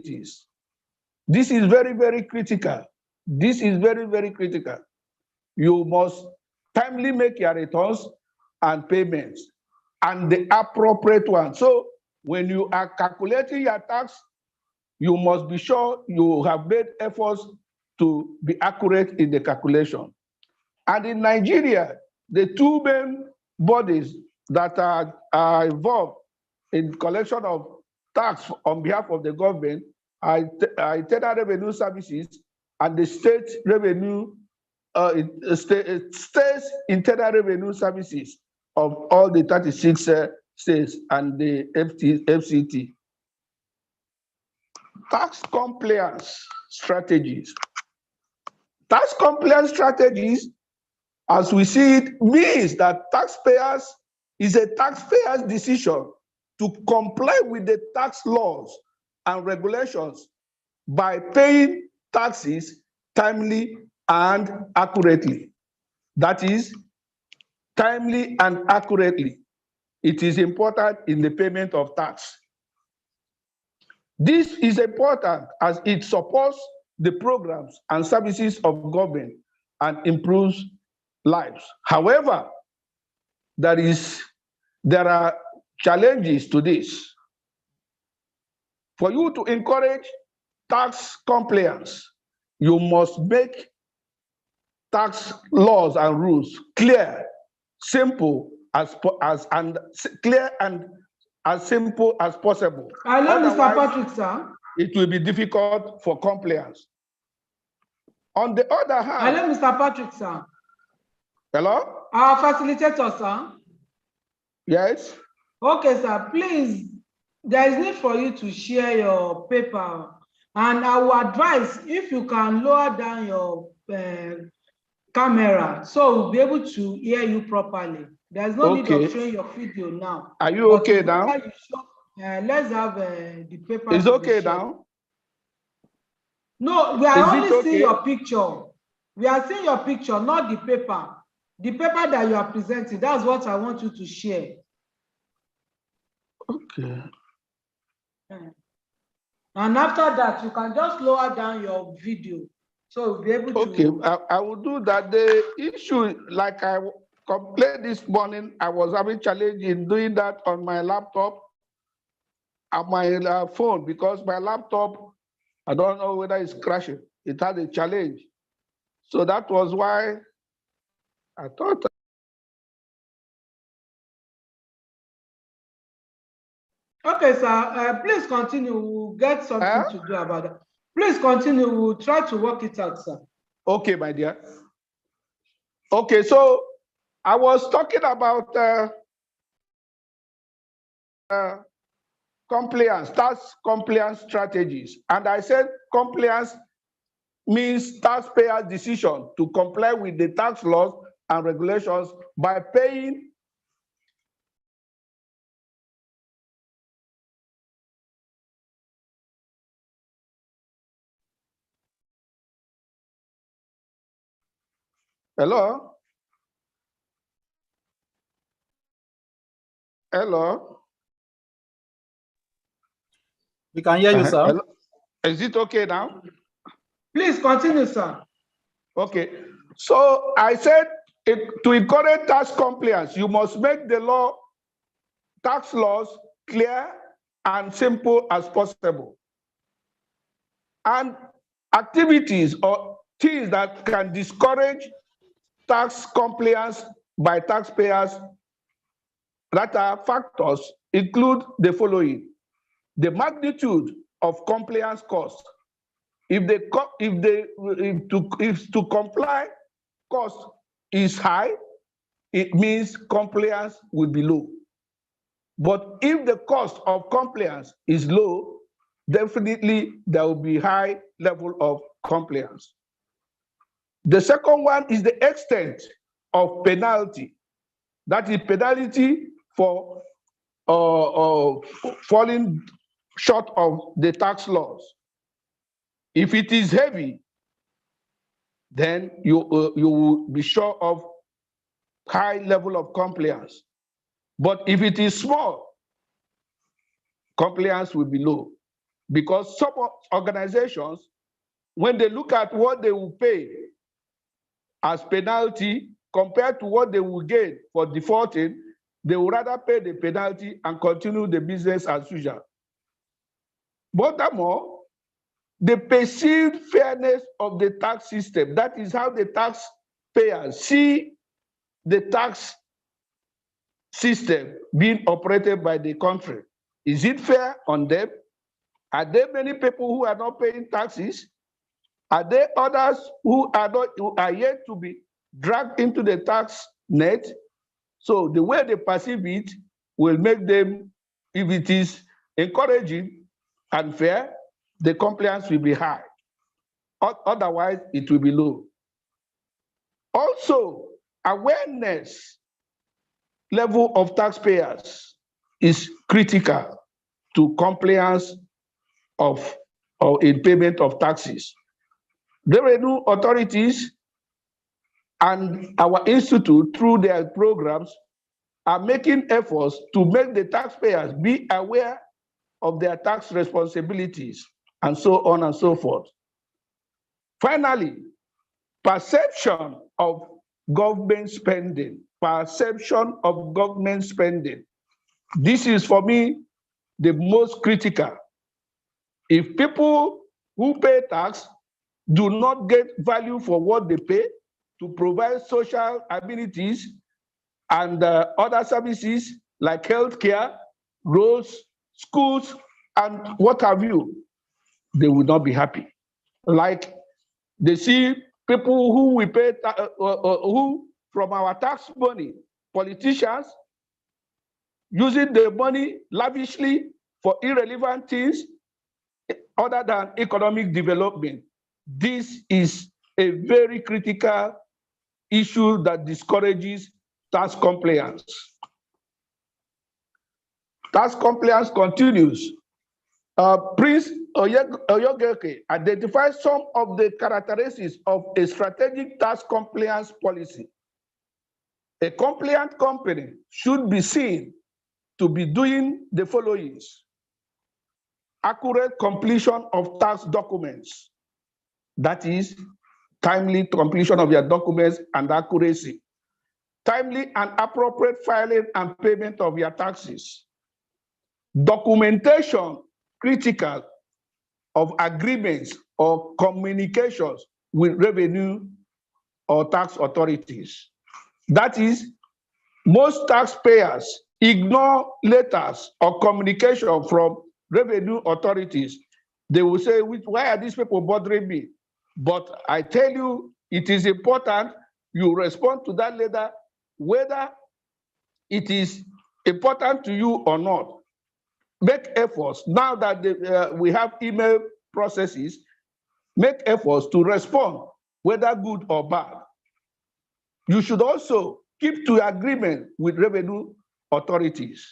activities. This is very, very critical. This is very, very critical. You must timely make your returns and payments, and the appropriate one. So when you are calculating your tax, you must be sure you have made efforts to be accurate in the calculation. And in Nigeria, the two main bodies that are involved in collection of tax on behalf of the government are internal revenue services and the state revenue, states internal revenue services of all the 36 states and the FCT. Tax compliance strategies. Tax compliance strategies, as we see it, means that is a taxpayer's decision to comply with the tax laws and regulations by paying taxes timely and accurately. That is, timely and accurately. It is important in the payment of tax. This is important as it supports the programs and services of government and improves lives. However, there are challenges to this. For you to encourage tax compliance, you must make tax laws and rules clear, simple clear and as simple as possible. Hello, Mr. Patrick, sir. It will be difficult for compliance. On the other hand, hello, Mr. Patrick, sir. Hello? Our facilitator, sir. Yes. Okay, sir. Please, there is need for you to share your paper, and I will advise if you can lower down your camera so we'll be able to hear you properly. There's no need of showing your video now. Are you okay now? Let's have the paper. It's okay now? No, we are only seeing your picture. We are seeing your picture, not the paper. The paper that you are presenting, that's what I want you to share. Okay. And after that, you can just lower down your video. So we'll be able to. Okay, I will do that. The issue, like I complained this morning, I was having challenge in doing that on my laptop and my phone, because my laptop, I don't know whether it's crashing. It had a challenge. So that was why I thought. Okay, sir, please continue. We'll get something to do about that. Please continue. We'll try to work it out, sir. Okay, my dear. Okay, so I was talking about compliance, tax compliance strategies. And I said compliance means taxpayer's decision to comply with the tax laws and regulations by paying Hello? Hello? We can hear you, sir. Hello? Is it okay now? Please continue, sir. Okay. So I said to encourage tax compliance, you must make the tax laws clear and simple as possible. And activities or things that can discourage tax compliance by taxpayers that are factors include the following: the magnitude of compliance costs. If to comply cost is high, it means compliance will be low. But if the cost of compliance is low, definitely there will be high level of compliance. The second one is the extent of penalty. That is penalty for falling short of the tax laws. If it is heavy, then you will be sure of high level of compliance. But if it is small, compliance will be low. because some organizations, when they look at what they will pay as penalty compared to what they will gain for defaulting, they would rather pay the penalty and continue the business as usual. Furthermore, the perceived fairness of the tax system, that is how the taxpayers see the tax system being operated by the country. Is it fair on them? Are there many people who are not paying taxes? Are there others who are yet to be dragged into the tax net? So the way they perceive it will make them, if it is encouraging and fair, the compliance will be high. Otherwise, it will be low. Also, awareness level of taxpayers is critical to compliance of or in payment of taxes. The revenue authorities and our institute, through their programs, are making efforts to make the taxpayers be aware of their tax responsibilities, and so on and so forth. Finally, perception of government spending. Perception of government spending. This is, for me, the most critical. If people who pay tax do not get value for what they pay to provide social amenities and other services like healthcare, roads, schools, and what have you, they will not be happy. Like they see people who we pay, who from our tax money, politicians, using the money lavishly for irrelevant things other than economic development. This is a very critical issue that discourages tax compliance. Tax compliance continues. Prince Oyogeke identifies some of the characteristics of a strategic tax compliance policy. A compliant company should be seen to be doing the following: accurate completion of tax documents, that is, timely completion of your documents and accuracy, timely and appropriate filing and payment of your taxes, documentation critical of agreements or communications with revenue or tax authorities. That is, most taxpayers ignore letters or communication from revenue authorities. They will say, why are these people bothering me? But I tell you, it is important you respond to that letter, whether it is important to you or not. Make efforts. Now that we have email processes, make efforts to respond, whether good or bad. You should also keep to agreement with revenue authorities.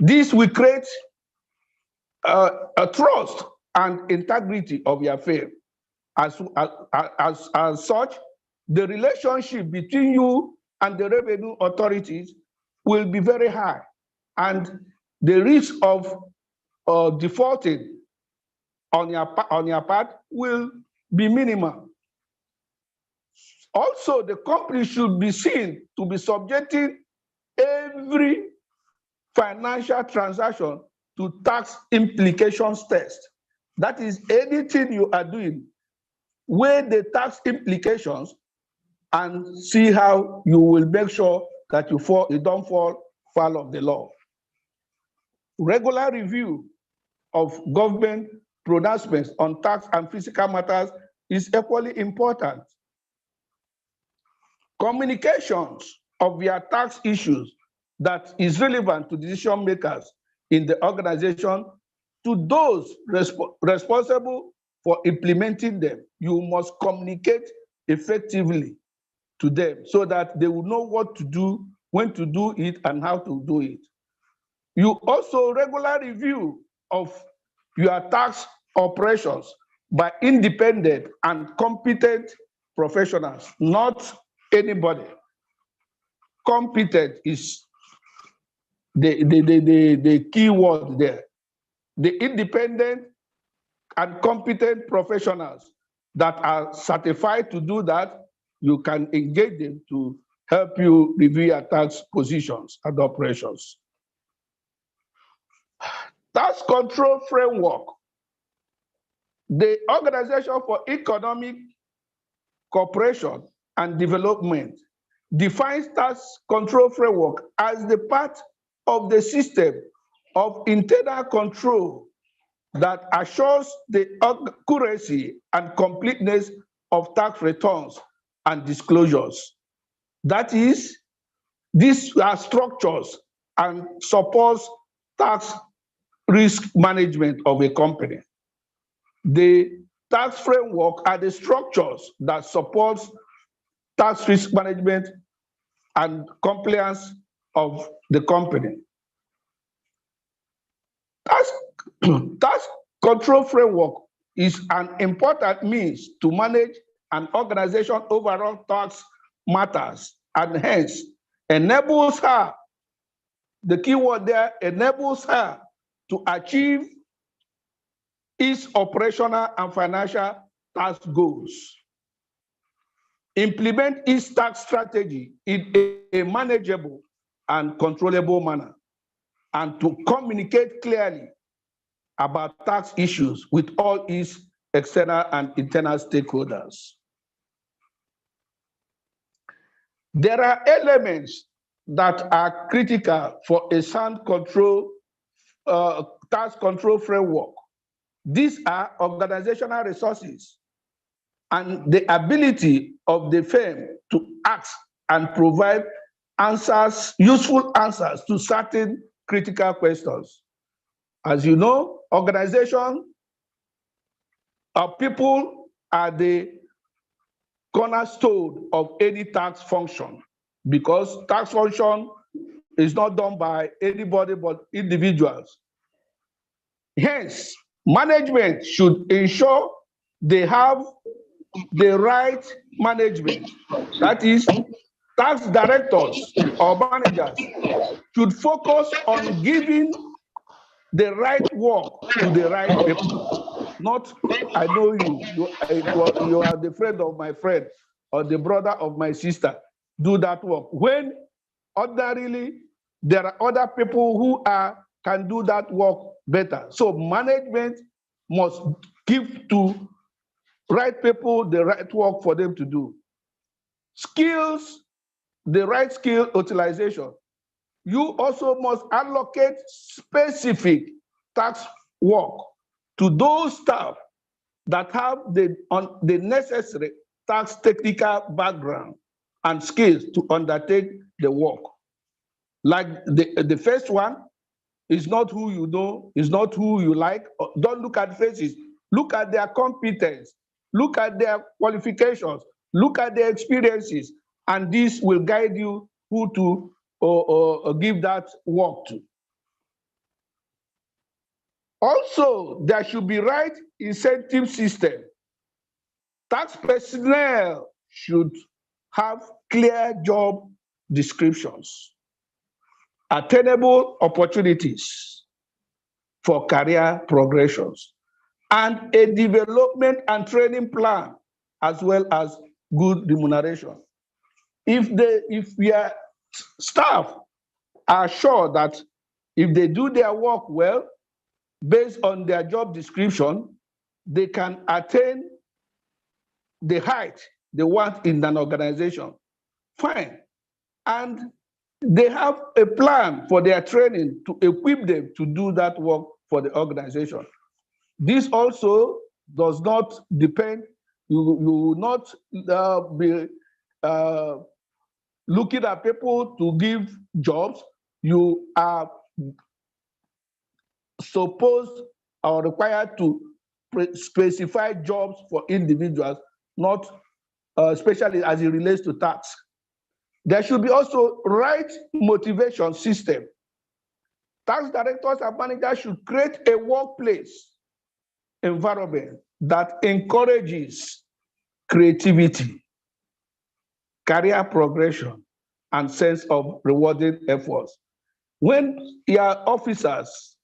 This will create a trust and integrity of your firm. As such, the relationship between you and the revenue authorities will be very high, and the risk of defaulting on your part will be minimal. Also, the company should be seen to be subjecting every financial transaction to tax implications test. That is, anything you are doing, weigh the tax implications and see how you will make sure that you don't fall foul of the law. Regular review of government pronouncements on tax and fiscal matters is equally important. Communications of your tax issues that is relevant to decision makers in the organization to those responsible for implementing them. You must communicate effectively to them so that they will know what to do, when to do it, and how to do it. You also regular review of your tax operations by independent and competent professionals, not anybody. Competent is the key word there. the independent and competent professionals that are certified to do that, you can engage them to help you review your tax positions and operations. Tax control framework. The Organization for Economic Cooperation and Development defines tax control framework as the part of the system of internal control that assures the accuracy and completeness of tax returns and disclosures. That is, these are structures and supports tax risk management of a company. The tax framework are the structures that supports tax risk management and compliance of the company. Tax control framework is an important means to manage an organization's overall tax matters and hence enables her, the key word there, enables her to achieve its operational and financial tax goals. Implement its tax strategy in a manageable and controllable manner, and to communicate clearly about tax issues with all its external and internal stakeholders. There are elements that are critical for a sound control, tax control framework. These are organizational resources and the ability of the firm to ask and provide answers, useful answers to certain critical questions. As you know, organization of people are the cornerstone of any tax function, because tax function is not done by anybody but individuals. Hence, management should ensure they have the right management. That is, tax directors or managers should focus on giving the right work to the right people. Not, I know you are the friend of my friend or the brother of my sister, do that work. When ordinarily there are other people who can do that work better. So management must give to right people the right work for them to do. Skills, the right skill utilization. You also must allocate specific tax work to those staff that have the necessary tax technical background and skills to undertake the work. Like the first one is not who you know, is not who you like. Don't look at faces. Look at their competence. Look at their qualifications. Look at their experiences. And this will guide you who to give that work to. Also, there should be right incentive system. Tax personnel should have clear job descriptions, attainable opportunities for career progressions, and a development and training plan, as well as good remuneration. If your staff are sure that if they do their work well, based on their job description, they can attain the height they want in an organization, fine. And they have a plan for their training to equip them to do that work for the organization. This also does not depend, you will not be looking at people to give jobs. You are supposed or required to specify jobs for individuals, not especially as it relates to tax. There should be also right motivation system. Tax directors and managers should create a workplace environment that encourages creativity, career progression, and sense of rewarding efforts. When your officers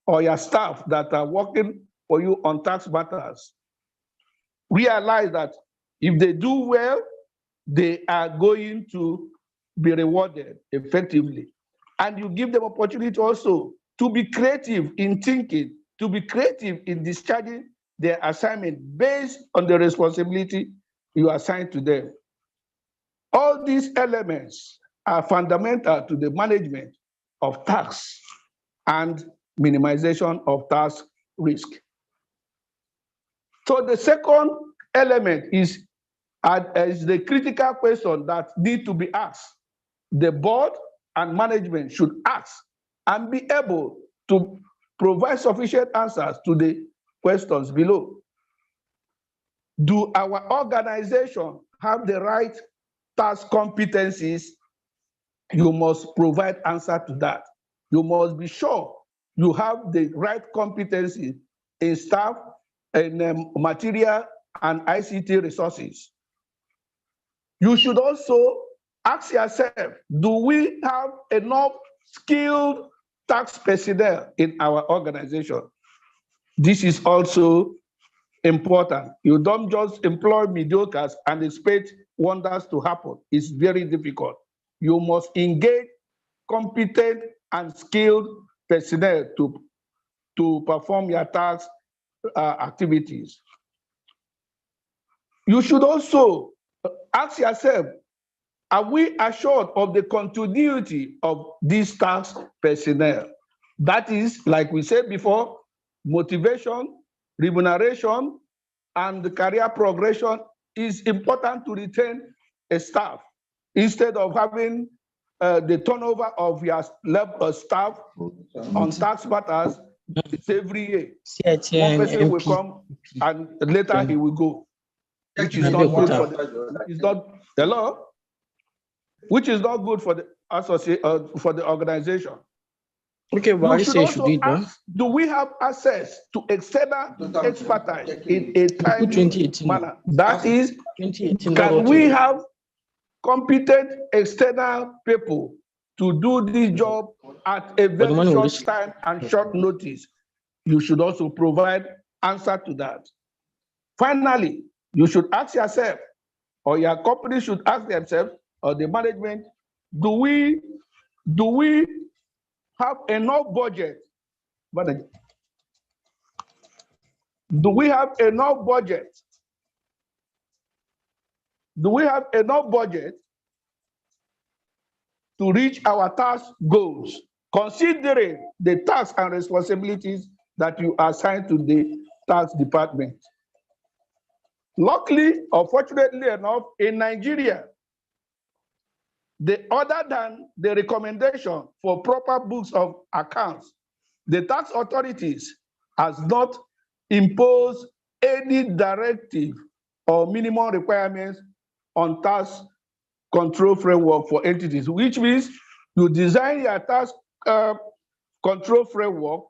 or your staff that are working for you on tax matters realize that if they do well, they are going to be rewarded effectively. And you give them opportunity also to be creative in thinking, to be creative in discharging their assignment based on the responsibility you assign to them. All these elements are fundamental to the management of tax and minimization of tax risk. So the second element is the critical question that need to be asked. The board and management should ask and be able to provide sufficient answers to the questions below. Do our organization have the right tax competencies? You must provide answer to that. You must be sure you have the right competency in staff, in material and ICT resources. You should also ask yourself, do we have enough skilled tax personnel in our organization? This is also important. You don't just employ mediocres and expect wonders to happen. It's very difficult. You must engage competent and skilled personnel to perform your tax activities. You should also ask yourself, are we assured of the continuity of these tax personnel? That is, like we said before, motivation, remuneration, and the career progression is important to retain a staff instead of having the turnover of your staff on tax matters every year. One person will come and later he will go, which is not good for the, it's not, hello? Which is not good for the for the organization. Okay, but you should also ask, do we have access to external expertise in a timely manner? That is, can we have competent external people to do this job at a very short time and short notice? You should also provide answer to that. Finally, you should ask yourself, or your company should ask themselves, or the management, do we have enough budget? Do we have enough budget? Do we have enough budget to reach our task goals, considering the tasks and responsibilities that you assign to the tax department? Luckily, or fortunately enough, in Nigeria, other than the recommendation for proper books of accounts, the tax authorities has not imposed any directive or minimum requirements on tax control framework for entities, which means you design your tax control framework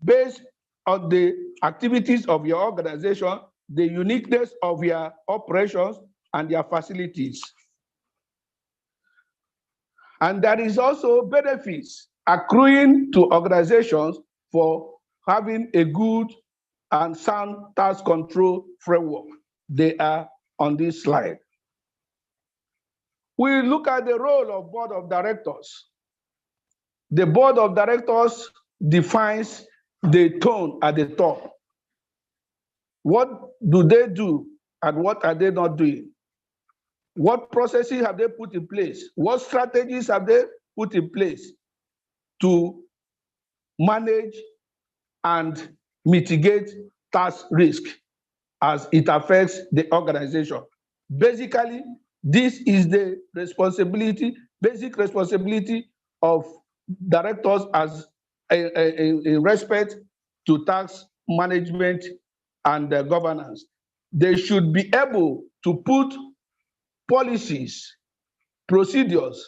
based on the activities of your organization, the uniqueness of your operations and your facilities. And there is also benefits accruing to organizations for having a good and sound tax control framework. They are on this slide. We look at the role of board of directors. The board of directors defines the tone at the top. What do they do and what are they not doing? What processes have they put in place? What strategies have they put in place to manage and mitigate tax risk as it affects the organization? Basically, this is the responsibility, basic responsibility of directors as in respect to tax management and governance. They should be able to put policies, procedures,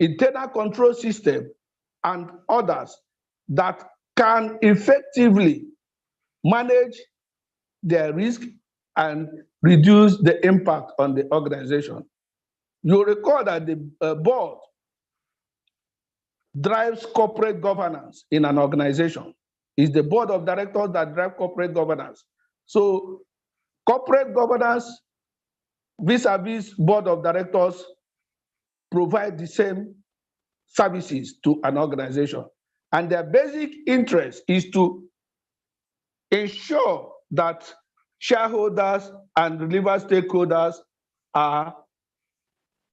internal control system, and others that can effectively manage their risk and reduce the impact on the organization. You'll recall that the board drives corporate governance in an organization. It's the board of directors that drive corporate governance. So corporate governance vis-a-vis board of directors provide the same services to an organization. And their basic interest is to ensure that shareholders and relevant stakeholders are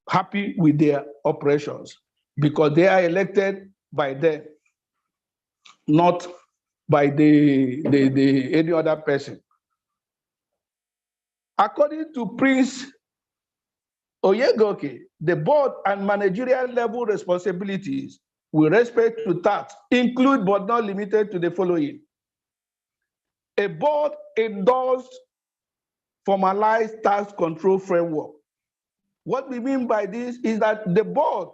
happy with their operations because they are elected by them, not by any other person. According to Prince Oyegoke, the board and managerial level responsibilities with respect to tax include but not limited to the following. A board endorsed formalized tax control framework. What we mean by this is that the board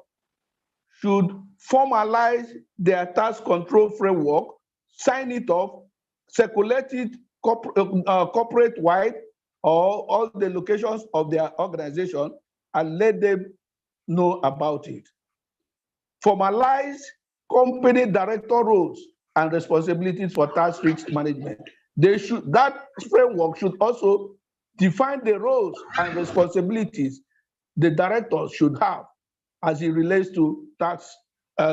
should formalize their tax control framework, sign it off, circulate it corporate-wide or all the locations of their organization and let them know about it. Formalize company director roles and responsibilities for tax risk management. That framework should also define the roles and responsibilities the directors should have as it relates to tax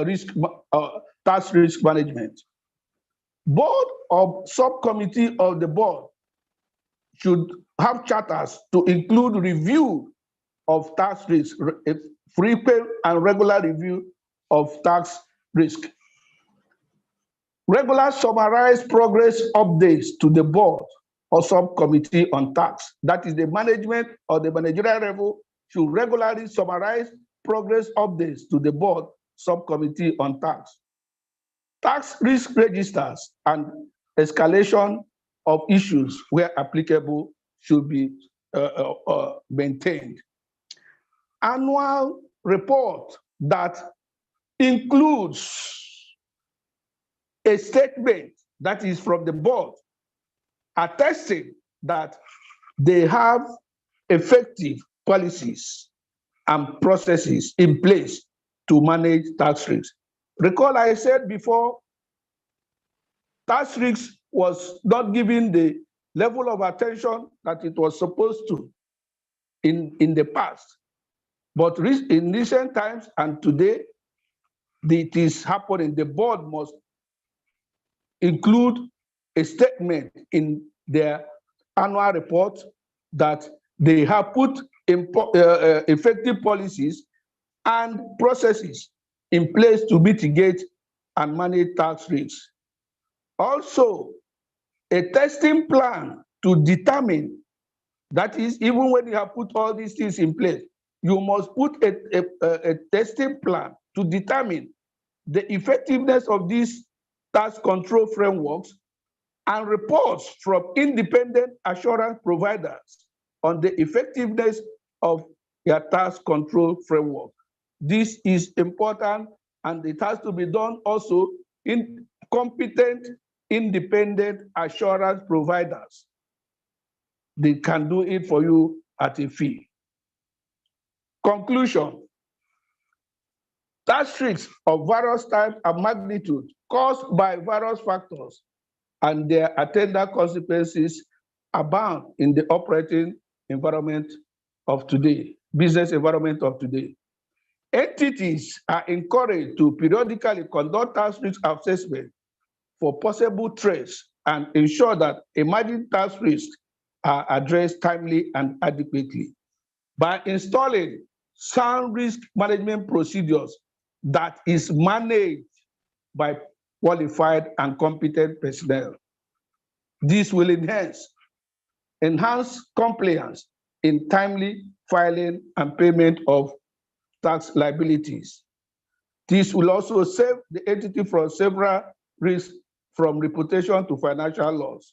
risk management. Board or subcommittee of the board should have charters to include review of tax risk, frequent and regular review of tax risk. Regular summarized progress updates to the board or subcommittee on tax. That is the management or the managerial level should regularly summarize progress updates to the board subcommittee on tax. Tax risk registers and escalation of issues where applicable should be maintained. Annual report that includes a statement that is from the board attesting that they have effective policies and processes in place to manage tax risks. Recall I said before, tax risks was not given the level of attention that it was supposed to in the past. But in recent times and today, it is happening. The board must include a statement in their annual report that they have put effective policies and processes in place to mitigate and manage tax risks. Also, a testing plan to determine, that is, even when you have put all these things in place, you must put a testing plan to determine the effectiveness of these tax control frameworks and reports from independent assurance providers on the effectiveness of their tax control framework. This is important, and it has to be done also in competent, independent assurance providers. They can do it for you at a fee. Conclusion. Tax risks of various types and magnitude caused by various factors and their attendant consequences abound in the operating environment of today, business environment of today. Entities are encouraged to periodically conduct tax risk assessment for possible trace and ensure that emerging tax risks are addressed timely and adequately. By installing sound risk management procedures that is managed by qualified and competent personnel. This will enhance compliance in timely filing and payment of tax liabilities. This will also save the entity from several risks, from reputation to financial loss.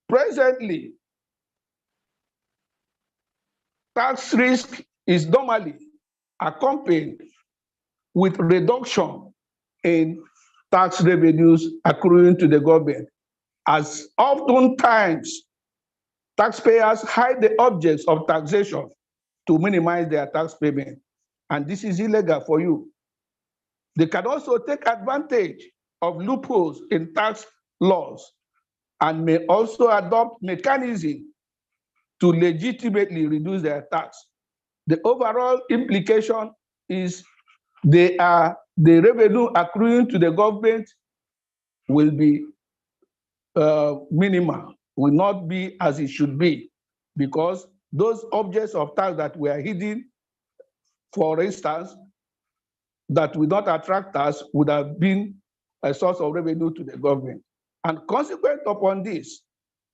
Presently, tax risk is normally accompanied with reduction in tax revenues accruing to the government, as oftentimes taxpayers hide the objects of taxation to minimize their tax payment. And this is illegal for you. They can also take advantage of loopholes in tax laws and may also adopt mechanisms to legitimately reduce their tax. The overall implication is the revenue accruing to the government will be minimal, will not be as it should be, because those objects of tax that were hidden, for instance, that will not attract us, would have been a source of revenue to the government. And consequent upon this,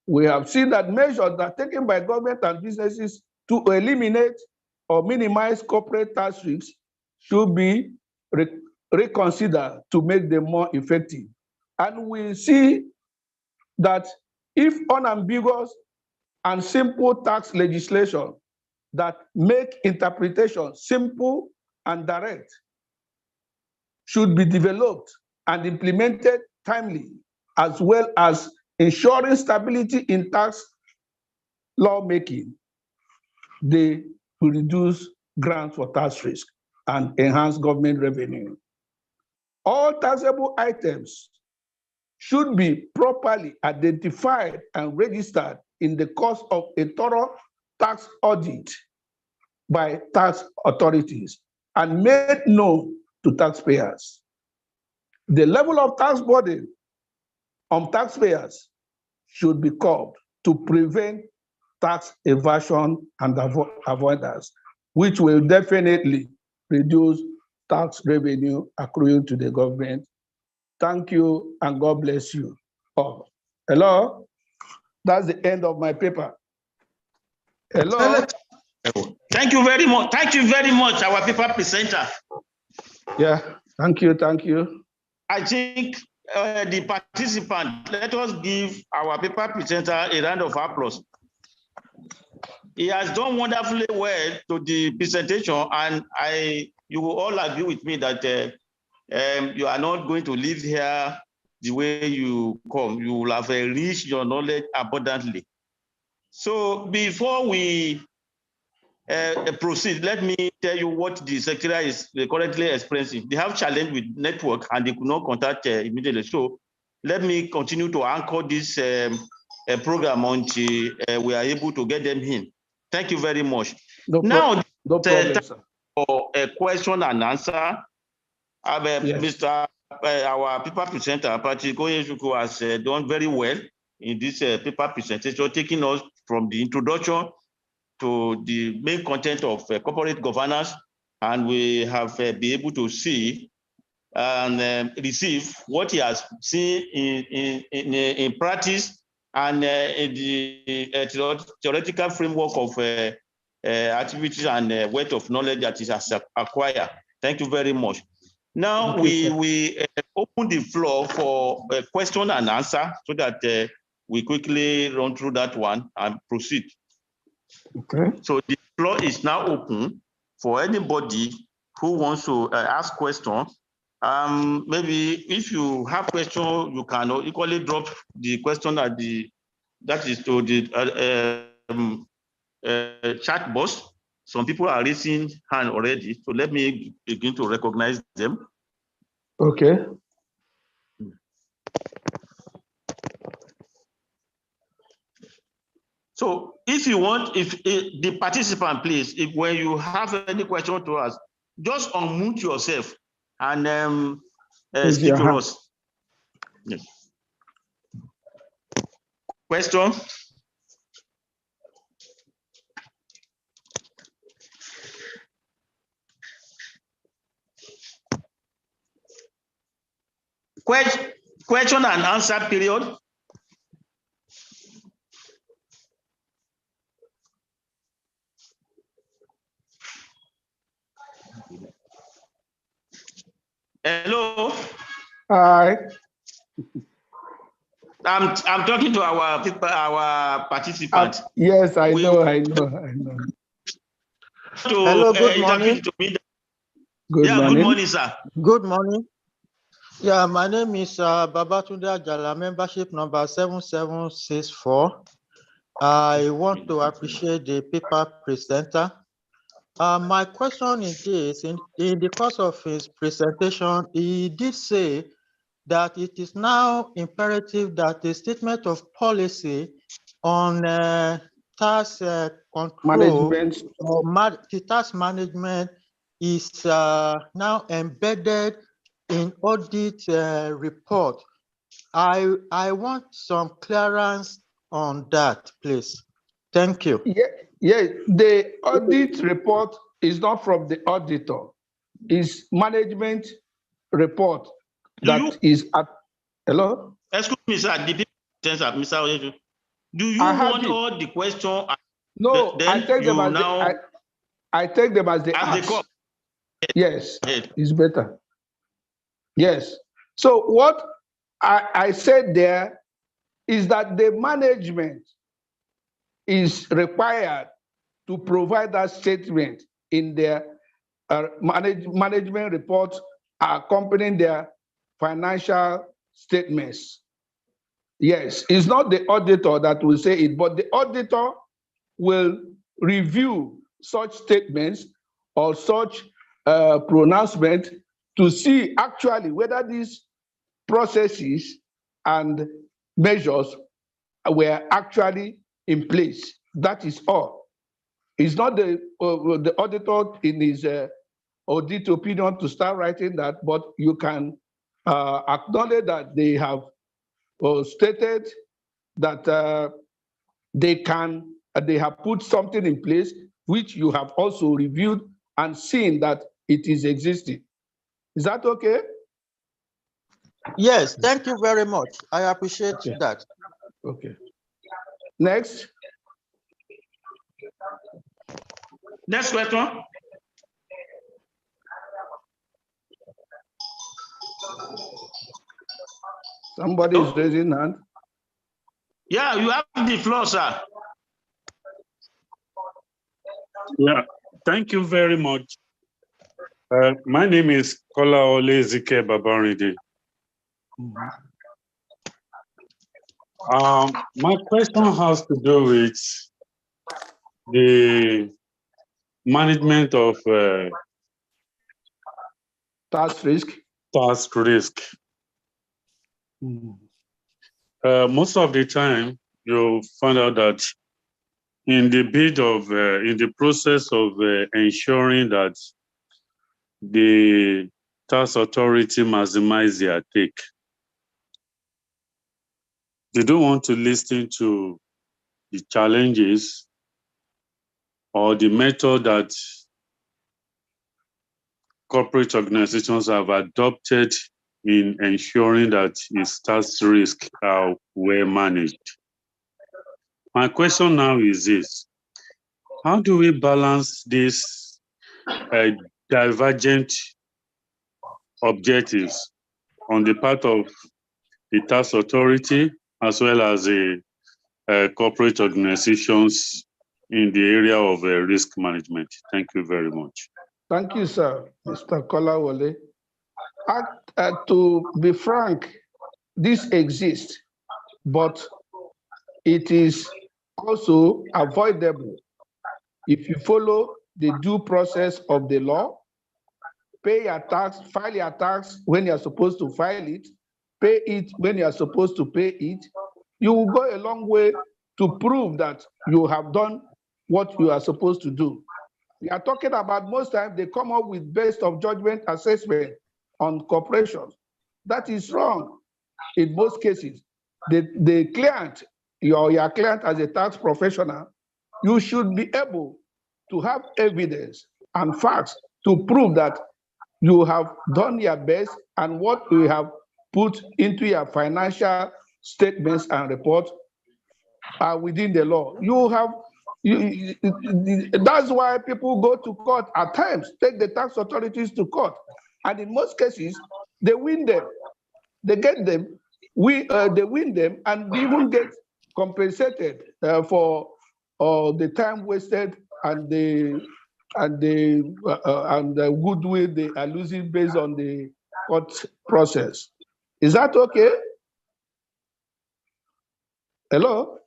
we have seen that measures that are taken by government and businesses to eliminate or minimize corporate tax risks should be reconsidered to make them more effective. And we see that if unambiguous and simple tax legislation that make interpretation simple and direct should be developed and implemented timely, as well as ensuring stability in tax lawmaking, they will reduce grants for tax risk and enhance government revenue. All taxable items should be properly identified and registered in the course of a thorough tax audit by tax authorities and made known to taxpayers. The level of tax burden on taxpayers should be curbed to prevent tax evasion and avoidance, which will definitely reduce tax revenue accruing to the government. Thank you, and God bless you all. Hello? That's the end of my paper. Hello? Thank you very much. Thank you very much, our paper presenter. Yeah, thank you, thank you. I think the participant, let us give our paper presenter a round of applause. He has done wonderfully well to the presentation, and you will all agree with me that you are not going to leave here the way you come. You will have enriched your knowledge abundantly. So before we proceed, let me tell you what the secretary is currently experiencing. They have challenge with network and they could not contact immediately. So let me continue to anchor this program until we are able to get them in. Thank you very much. No problem, sir. For a question and answer, Yes. Mr. Our paper presenter, Patrick Oyejuku, has done very well in this paper presentation, taking us from the introduction to the main content of corporate governance, and we have been able to see and receive what he has seen in practice and in the theoretical framework of activities and wealth of knowledge that he has acquired. Thank you very much. Now we open the floor for a question and answer so that we quickly run through that one and proceed. Okay. So the floor is now open for anybody who wants to ask questions. Maybe if you have questions, you can equally drop the question at that is to the chat box. Some people are raising hand already, so let me begin to recognize them. Okay. So if you want, if the participant, please, if when you have any question to ask, just unmute yourself and speak to us. Yes. Question? Question and answer period. Hello. Hi. I'm talking to our people, our participants. Yes, I know. Hello, good morning. Good morning. Good morning, sir. Good morning. Yeah, my name is Babatunde Ajala, membership number 7764. I want to appreciate the paper presenter. My question is this: in the course of his presentation, he did say that it is now imperative that the statement of policy on tax control Management. or tax management is now embedded in audit report. I want some clearance on that, please. Thank you. Yeah, the audit report is not from the auditor. It's management report that is at, hello? Excuse me, sir. The Mr. Oyeju, do you I have want it. all the question? No, I Then take them you as now I take them as they as they ask. come. Yes, Ahead. it's better. Yes. So what I said there is that the management is required to provide that statement in their management report accompanying their financial statements. Yes, it's not the auditor that will say it, but the auditor will review such statements or such pronouncement to see actually whether these processes and measures were actually in place. That is all. It's not the auditor in his audit opinion to start writing that, but you can acknowledge that they have stated that they have put something in place which you have also reviewed and seen that it is existing. Is that okay? Yes, thank you very much. I appreciate that. Okay. Next. Next question. Somebody is raising hand. Yeah, you have the floor, sir. Yeah, thank you very much. My name is Kola Olezike Babaride. My question has to do with the management of Tax risk. tax risk. Most of the time, you find out that in the in the process of ensuring that the tax authority maximize their take, they don't want to listen to the challenges or the method that corporate organizations have adopted in ensuring that its tax risk are well managed. My question now is this: how do we balance these divergent objectives on the part of the tax authority as well as the corporate organizations in the area of risk management? Thank you very much. Thank you, sir, Mr. Kolawole. To be frank, this exists, but it is also avoidable if you follow the due process of the law. Pay your tax, file your tax when you're supposed to file it, pay it when you're supposed to pay it. You will go a long way to prove that you have done what you are supposed to do. We are talking about most times they come up with best of judgment assessment on corporations. That is wrong in most cases. The client, your client as a tax professional, you should be able to have evidence and facts to prove that you have done your best and what you have put into your financial statements and reports are within the law. That's why people go to court at times, take the tax authorities to court. And in most cases, they win them. They get them, they win them and even get compensated for the time wasted and the goodwill they are losing based on the court process. Is that okay? Hello?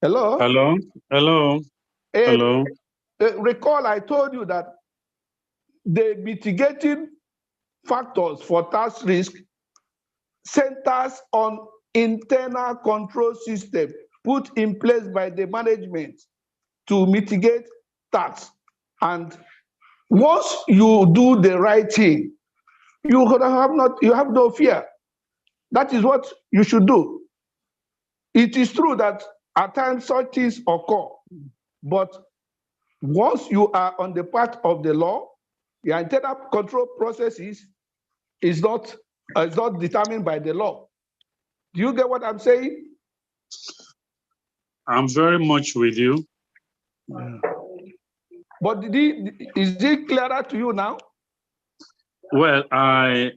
Hello? Hello? Hello? Hello? Recall I told you that the mitigating factors for tax risk centers on internal control system put in place by the management to mitigate tax. And once you do the right thing, you have no fear. That is what you should do. It is true that at times such things occur, but once you are on the path of the law, your internal control processes is not determined by the law. Do you get what I'm saying? I'm very much with you. But is it clearer to you now? Well, I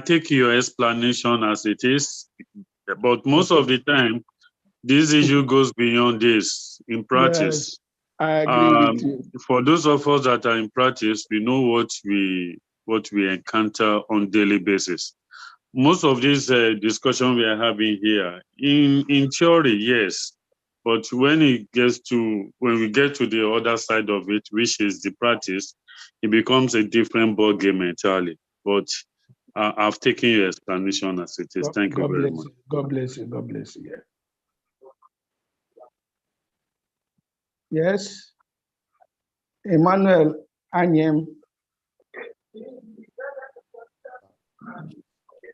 take your explanation as it is, but most of the time, this issue goes beyond this in practice. Yes, I agree with you. For those of us that are in practice, we know what we encounter on daily basis. Most of this discussion we are having here, in theory, yes, but when we get to the other side of it, which is the practice, it becomes a different ball game entirely. But I've taken your explanation as it is. Thank you very much. God bless you. God bless you. Yes, Emmanuel Anyem.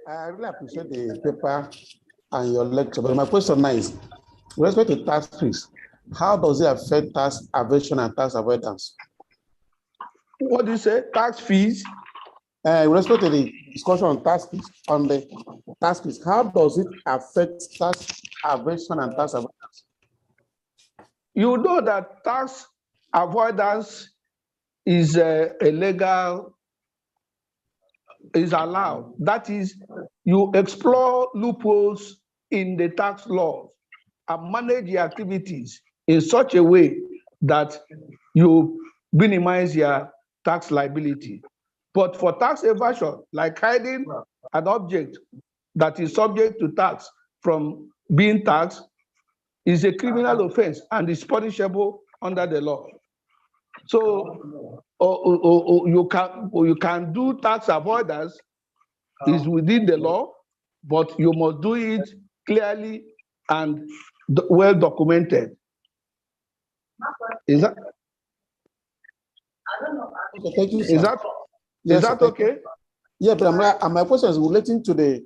I really appreciate the paper and your lecture, but my question now is, with respect to tax risk, how does it affect tax evasion and tax avoidance? What do you say? Tax fees? With respect to the discussion on tax risk, how does it affect tax evasion and tax avoidance? You know that tax avoidance is illegal, is allowed. That is, you explore loopholes in the tax laws and manage your activities in such a way that you minimize your tax liability. But for tax evasion, like hiding an object that is subject to tax from being taxed, is a criminal offense and is punishable under the law. So you can do tax avoidance, is within the law, but you must do it clearly and well documented. Is that? Okay, thank you, sir. Is that okay? Yeah, but my question is relating to the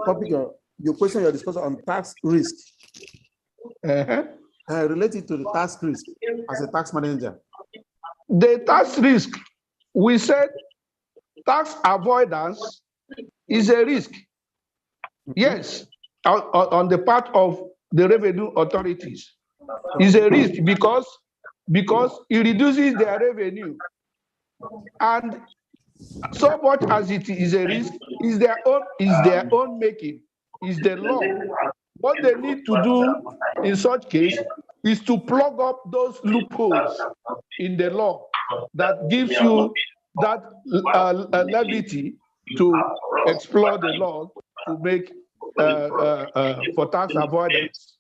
topic of your question, your discussion on tax risk. Related to the tax risk as a tax manager. The tax risk, we said tax avoidance is a risk. Yes, on the part of the revenue authorities. Is a risk because it reduces their revenue. And so much as it is a risk, is their own making, is the law. What they need to do in such case is to plug up those loopholes in the law that gives you that levity to explore the law to make for tax avoidance.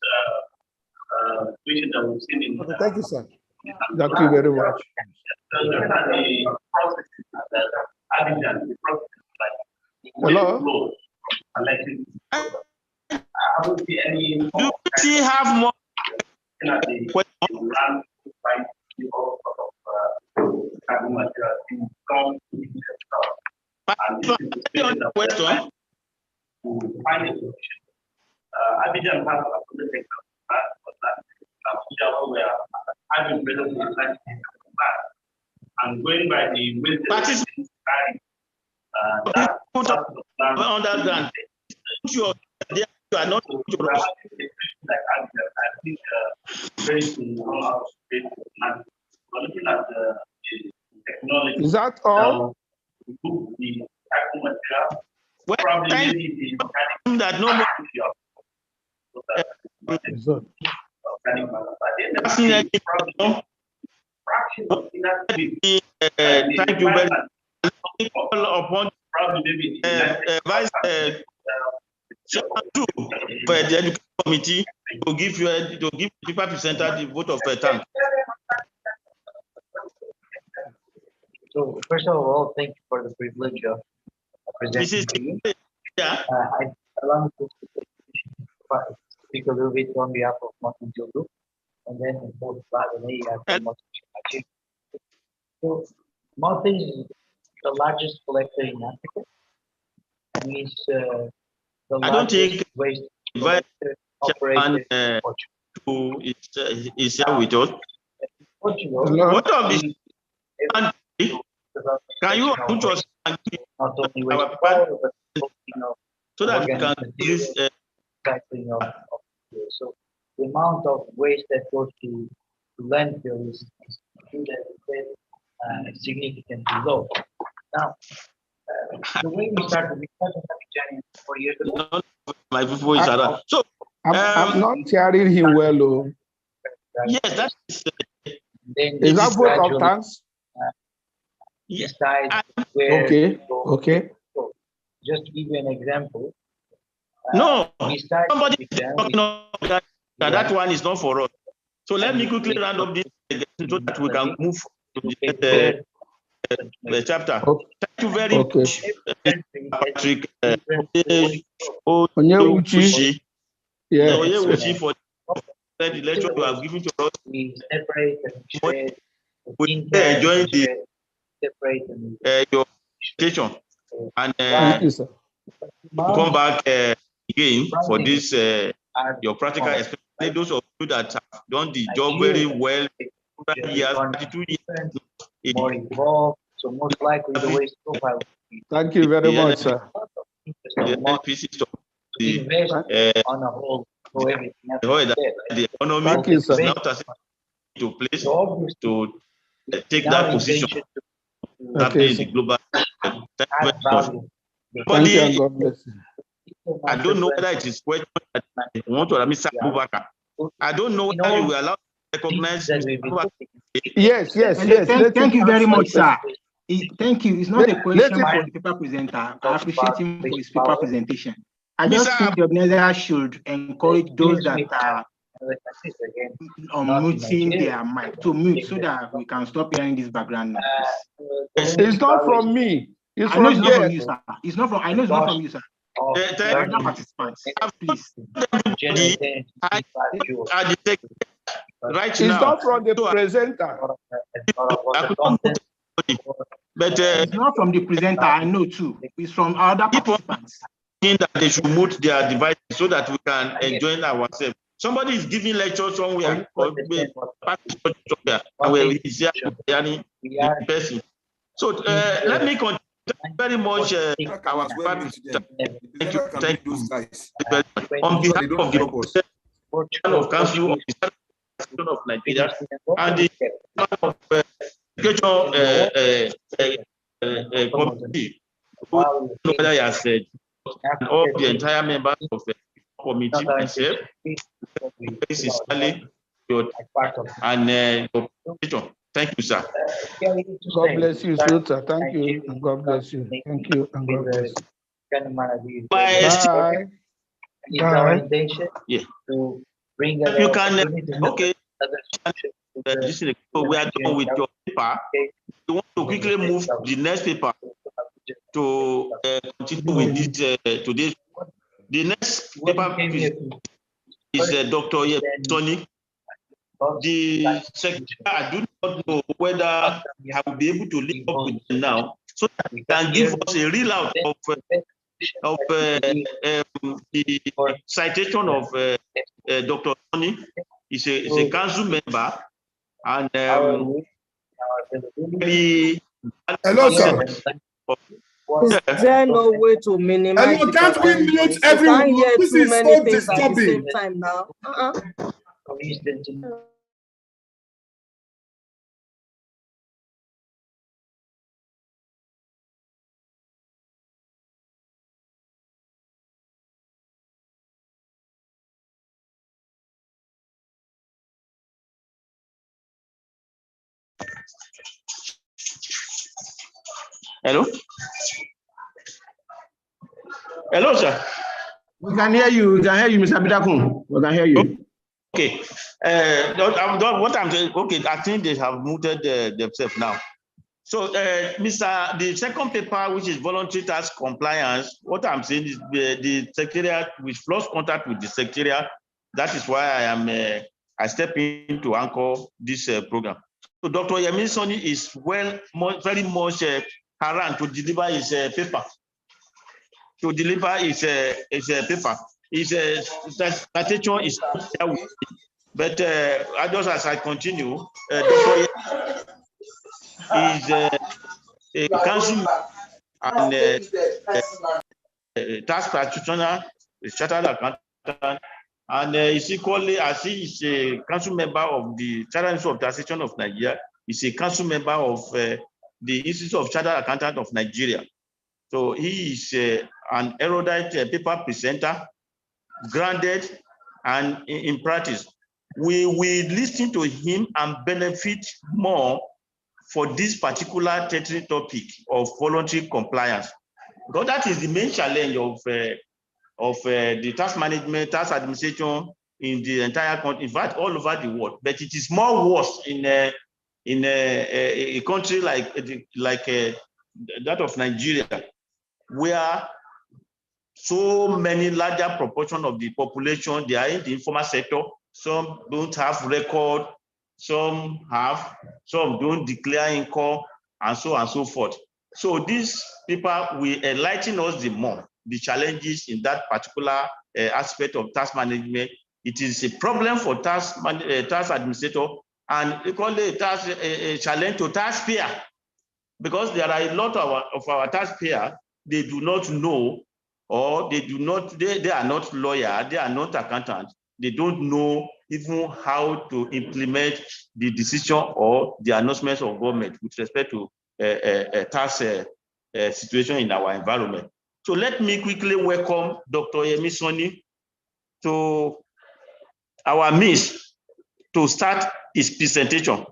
Okay, thank you, sir. Thank you very much. Hello? Do you have more question? And going by the participants underground, you are not very soon looking at the technology. Is that all? The material, well, probably that no more. Thank you very much. Upon Vice Chairman for the Education Committee to give the paper presenter the vote of thanks. So first of all, thank you for the privilege of presenting to you. Yeah. I allow me to speak a little bit on behalf of Martin Group, and then both So Martin is the largest collector in Africa, and he's the largest waste collector operator in Portugal. Is here with us. Portugal, what of this country can you put us not only waste power, but so that we can use recycling of so the amount of waste that goes to landfill is significantly low. Now, the way we started, we started January 4 years ago. My people is around. So I'm not hearing him well. Oh. Yes, that is. Is that vote of thanks? Yes. Okay. Okay. So, just to give you an example. No, somebody talking about that one is not for us. So let me quickly round up this so that we can move to the chapter. Thank you very much, Patrick. Onyewuchi. Yes. For the lecture you have given to us. We separate and share. We enjoy your presentation and come back again for this your practical, especially those of you that have done the job very well. Years, 32 years. More involved, so most likely the waste profile. Thank you very much, sir. Invest on a whole, so everything. The economy Thank you, sir. now to place to take that position. Okay, in the global. Thank you, and God bless you. I don't know whether it is question that you want to Mr. Abubakar. I don't know whether you will allow to recognize Mr. Abubakar. Yes. Thank you very much, sir. Thank you. It's not a question for the paper presenter. I appreciate him for his paper presentation. I just think the organizer should encourage those that are muting their mic to mute so that we can stop hearing this background noise. It's not from me. It's I know from it's not from you, sir. It's not from. I know it's not from you, sir. Other participants, please. Right It's now, not from the presenter. But it's not from the presenter. I know too. It's from other participants. That they should mute their devices so that we can enjoy ourselves. Somebody is giving lecture somewhere, and where he's here, person. So let me continue very much. Thank you. On behalf of the of Council of Nigeria and the education committee, whether he has said, and all the entire members of the committee myself, sincerely, and your position. Thank you, sir. God bless you, sir. Thank you, and God bless you. Thank you, and God bless you. Bye. It's our intention to bring you can, okay. We are done with your paper. We want to quickly move to the next paper to continue with this today. The next paper is Dr. Tony. The secretary, I do not know whether I will be able to link up with them now, so that they can give us a real out of the citation of Dr. Tony. He's a council member and very. Hello, sir. Is there no way to minimize? Hello, can't we mute everyone? This is so disturbing. At the same time now. Hello? Hello, sir. We can hear you. We can hear you, Mr. Bidakun. We can hear you. Okay. What I'm saying, okay, I think they have muted themselves now. So, the second paper, which is voluntary tax compliance, what I'm saying is the secretariat, which lost contact with the secretariat. That is why I step in to anchor this program. So Dr. Yemi is very much harangued to deliver his paper. To deliver his paper. His citation is not there with me. But just as I continue, Dr. Yemi is a council and tax practitioner, a chartered accountant, and is equally, as he is a council member of the Chartered Institute of Taxation of Nigeria, is a council member of the Institute of Chartered Accountant of Nigeria. So he is an erudite paper presenter, grounded and in practice. We will listen to him and benefit more for this particular technical topic of voluntary compliance. Because that is the main challenge of the tax management, tax administration in the entire country, in fact, all over the world. But it is more worse in a country like that of Nigeria, where so many larger proportion of the population, they are in the informal sector. Some don't have record, some have, some don't declare income, and so on and so forth. So these people will enlighten us the challenges in that particular aspect of tax management. It is a problem for tax administrator, and equally a challenge to taxpayer, because there are a lot of our taxpayers, they do not know, or they are not lawyers, they are not accountants, they don't know even how to implement the decision or the announcements of government with respect to tax situation in our environment. So let me quickly welcome Dr. Yemi to our midst to start his presentation.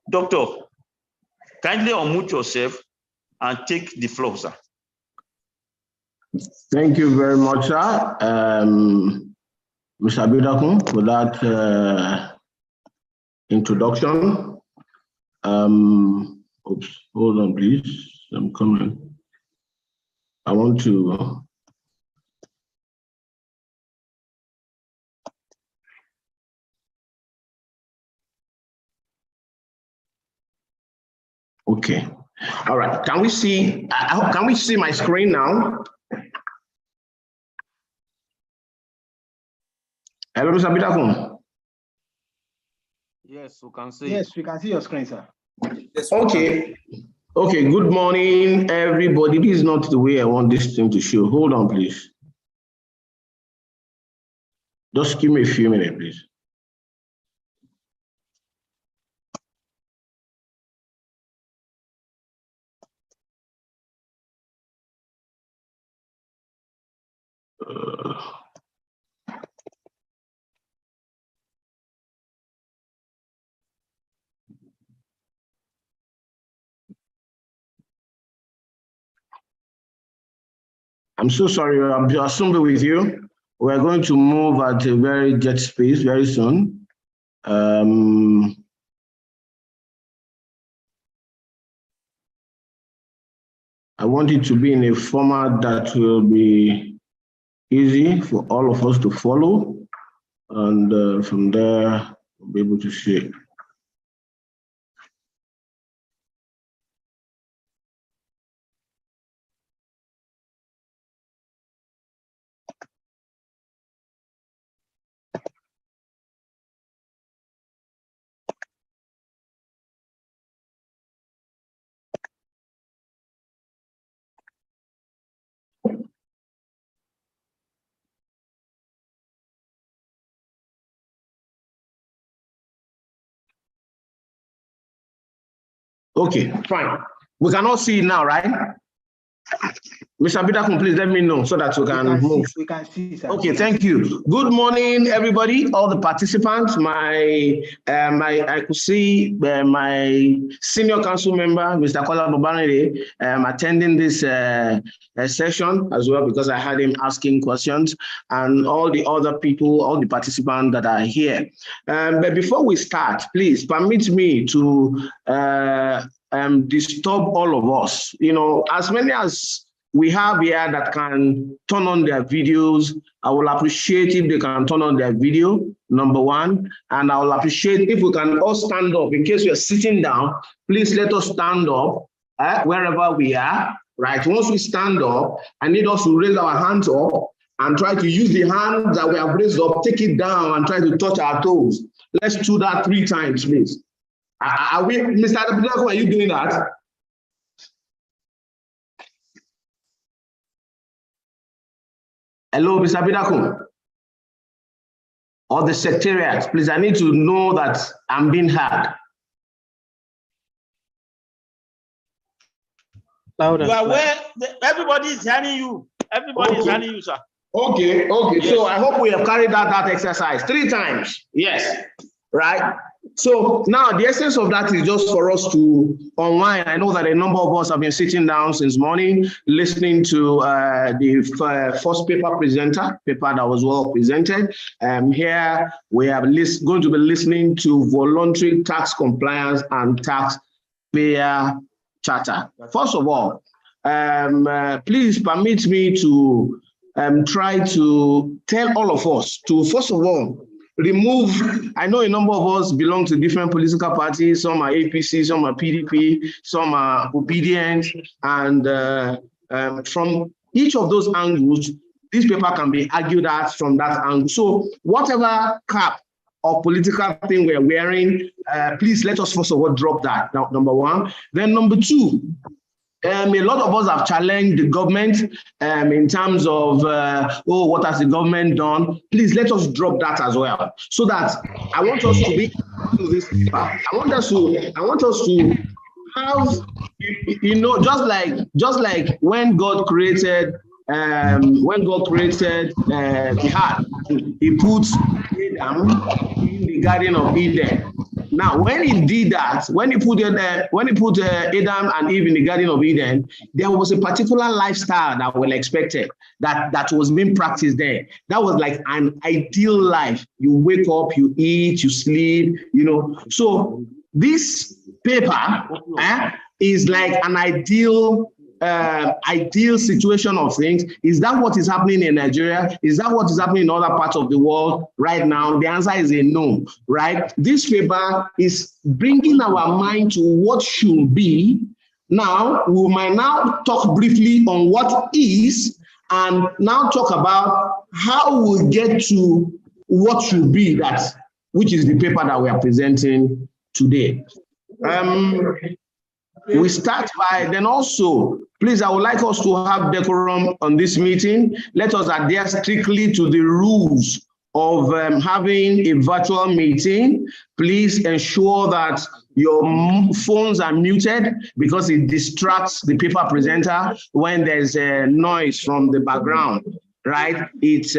Doctor, kindly unmute yourself and take the floor, sir. Thank you very much, sir. Mr. Abeokuta, for that introduction. Oops, hold on, please. I'm coming. I want to. Okay. All right. Can we see? Can we see my screen now? Hello, Mr. Abeokuta. Yes, we can see. Yes, we can see your screen, sir. Yes, okay. Okay. Good morning, everybody. This is not the way I want this thing to show. Hold on, please. Just give me a few minutes, please. I'm so sorry, I'm assuming with you. We're going to move at a very jet space very soon. I want it to be in a format that will be easy for all of us to follow. And from there, we'll be able to share. Okay, fine. We can all see it now, right? Mr. Abeokuta, please let me know so that we can move. We can see, sir. Okay, thank you. Good morning, everybody, all the participants. I could see my senior council member, Mr. Kola Babanere, attending this session as well, because I had him asking questions, and all the other people, all the participants that are here. But before we start, please permit me to disturb all of us. You know, as many as we have here that can turn on their videos, I will appreciate if they can turn on their video, number one. And I will appreciate if we can all stand up. In case we are sitting down, please let us stand up wherever we are, right? Once we stand up, I need us to raise our hands up and try to use the hand that we have raised up, take it down and try to touch our toes. Let's do that 3 times, please. Are we, Mr. Abeokuta, are you doing that? Hello, Mr. Abeokuta. Or the secretariat, please, I need to know that I'm being heard. You are where everybody is hearing you. Everybody is hearing you, sir. Okay. Yes. So I hope we have carried out that exercise 3 times. Yes, right? So now the essence of that is just for us to unwind. I know that a number of us have been sitting down since morning, listening to the first paper that was well presented. Here we are going to be listening to voluntary tax compliance and taxpayer charter. First of all, please permit me to try to tell all of us to, first of all, remove, I know a number of us belong to different political parties. Some are APC, some are PDP, some are obedient. And from each of those angles, this paper can be argued at from that angle. So whatever cap or political thing we're wearing, please let us first of all drop that, number one. Then number two, a lot of us have challenged the government in terms of, what has the government done? Please let us drop that as well. So that I want us to be to this paper. I want us to have, you know, just like when God created the heart, he put Adam in the Garden of Eden. Now, when he did that, when he put Adam and Eve in the Garden of Eden, there was a particular lifestyle that was expected, that was being practiced there. That was like an ideal life. You wake up, you eat, you sleep, you know. So this paper is like an ideal situation of things. Is that what is happening in Nigeria? Is that what is happening in other parts of the world right now? The answer is a no, right? This paper is bringing our mind to what should be. Now, we might now talk briefly on what is, and now talk about how we'll get to what should be, that, which is the paper that we are presenting today. We start by, then also, please, I would like us to have decorum on this meeting. Let us adhere strictly to the rules of having a virtual meeting. Please ensure that your phones are muted because it distracts the paper presenter when there's a noise from the background, right? It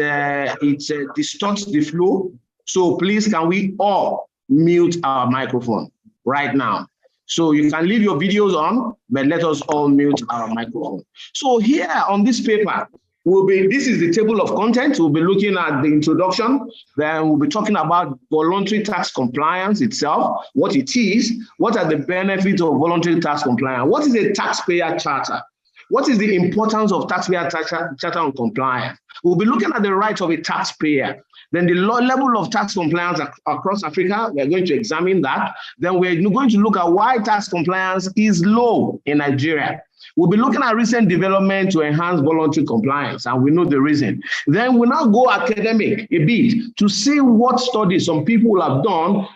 distorts the flow. So please, can we all mute our microphone right now? So you can leave your videos on, but let us all mute our microphone. So here on this paper, this is the table of contents. We'll be looking at the introduction. Then we'll be talking about voluntary tax compliance itself, what it is, what are the benefits of voluntary tax compliance, what is a taxpayer charter, what is the importance of taxpayer charter on compliance. We'll be looking at the rights of a taxpayer. Then the level of tax compliance across Africa, we're going to examine that. Then we're going to look at why tax compliance is low in Nigeria. We'll be looking at recent development to enhance voluntary compliance, and we know the reason. Then we'll now go academic a bit to see what studies some people have done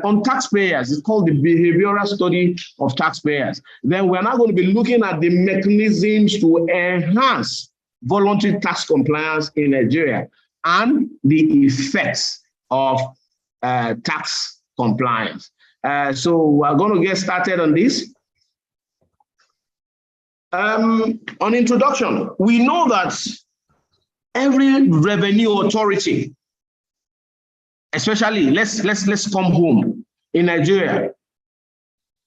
on taxpayers. It's called the behavioral study of taxpayers. Then we're now going to be looking at the mechanisms to enhance voluntary tax compliance in Nigeria and the effects of tax compliance. So we're going to get started on this. On introduction, we know that every revenue authority, especially let's come home in Nigeria,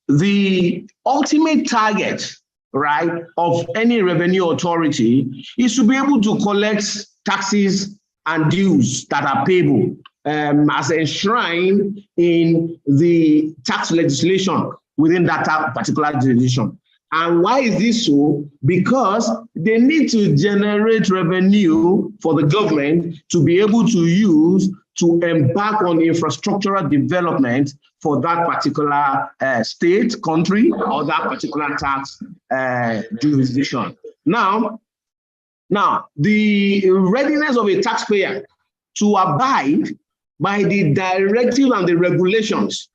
the ultimate target, right, of any revenue authority is to be able to collect taxes and dues that are payable as enshrined in the tax legislation, within that particular jurisdiction. And why is this so? Because they need to generate revenue for the government to be able to use to embark on infrastructural development for that particular state, country, or that particular tax jurisdiction. Now, the readiness of a taxpayer to abide by the directive and the regulations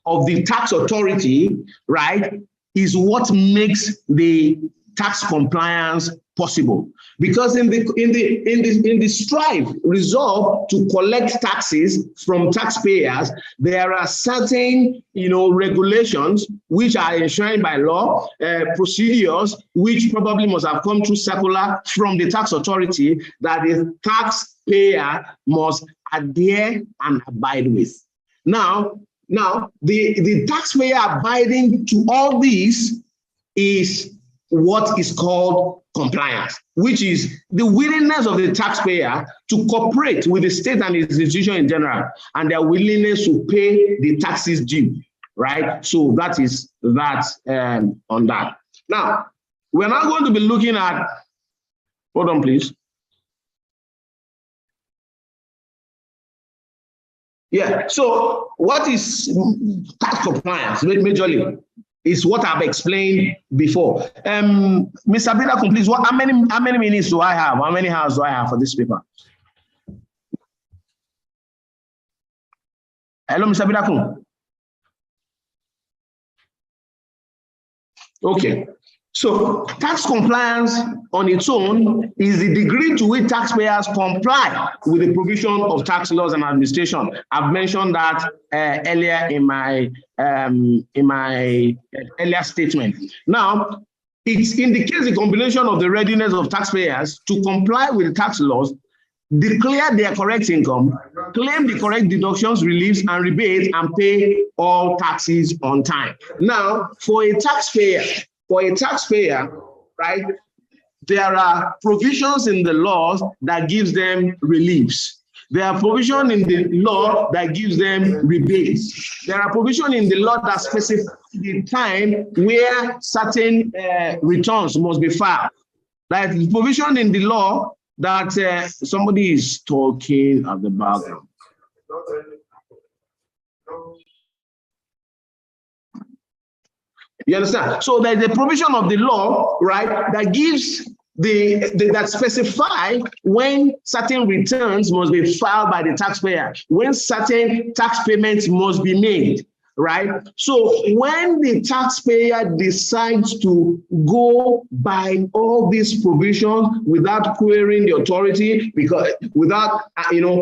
of the tax authority, right, is what makes the tax compliance possible. Because in the strive resolve to collect taxes from taxpayers, there are certain regulations which are enshrined by law, procedures which probably must have come through circular from the tax authority that the taxpayer must adhere and abide with. Now the taxpayer abiding to all these is what is called compliance, which is the willingness of the taxpayer to cooperate with the state and its institution in general, and their willingness to pay the taxes due, right? So that is that on that. Now, we're now going to be looking at, hold on, please. Yeah, so what is tax compliance majorly? Is what I've explained before. Mr. Bidakun, please, how many minutes do I have? How many hours do I have for this paper? Hello, Mr. Bidakun. Okay. So tax compliance on its own is the degree to which taxpayers comply with the provision of tax laws and administration. I've mentioned that earlier in my earlier statement. Now, it indicates the combination of the readiness of taxpayers to comply with the tax laws, declare their correct income, claim the correct deductions, reliefs, and rebates, and pay all taxes on time. Now, for a taxpayer, right, there are provisions in the laws that gives them reliefs. There are provisions in the law that gives them rebates. There are provisions in the law that specify the time where certain returns must be filed. Like the provision in the law that somebody is talking at the background. You understand? So there's a provision of the law, right, that gives that specify when certain returns must be filed by the taxpayer, when certain tax payments must be made, right? So when the taxpayer decides to go by all these provisions without querying the authority, because without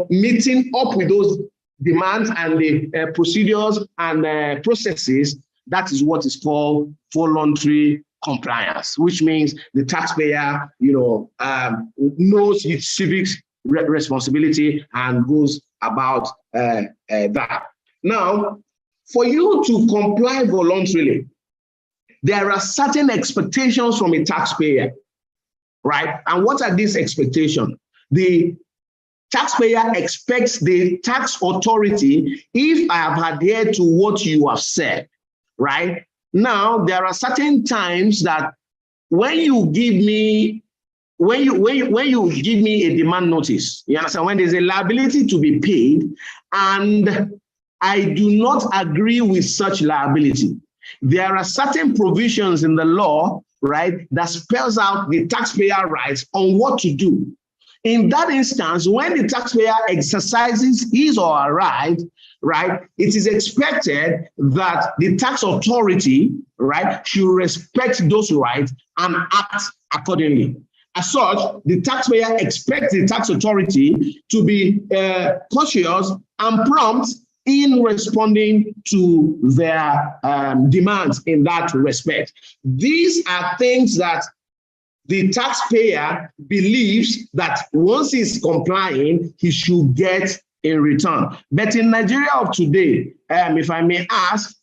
meeting up with those demands and the procedures and processes, that is what is called voluntary compliance, which means the taxpayer, knows his civic responsibility and goes about that. Now, for you to comply voluntarily, there are certain expectations from a taxpayer, right? And what are these expectations? The taxpayer expects the tax authority, if I have adhered to what you have said, right? Now, there are certain times that when you give me a demand notice, you understand, when there's a liability to be paid and I do not agree with such liability, there are certain provisions in the law, right, that spells out the taxpayer rights on what to do. In that instance, when the taxpayer exercises his or her right, it is expected that the tax authority, right, should respect those rights and act accordingly. As such, the taxpayer expects the tax authority to be cautious and prompt in responding to their demands in that respect. These are things that the taxpayer believes that once he's complying, he should get in return. But in Nigeria of today, if I may ask,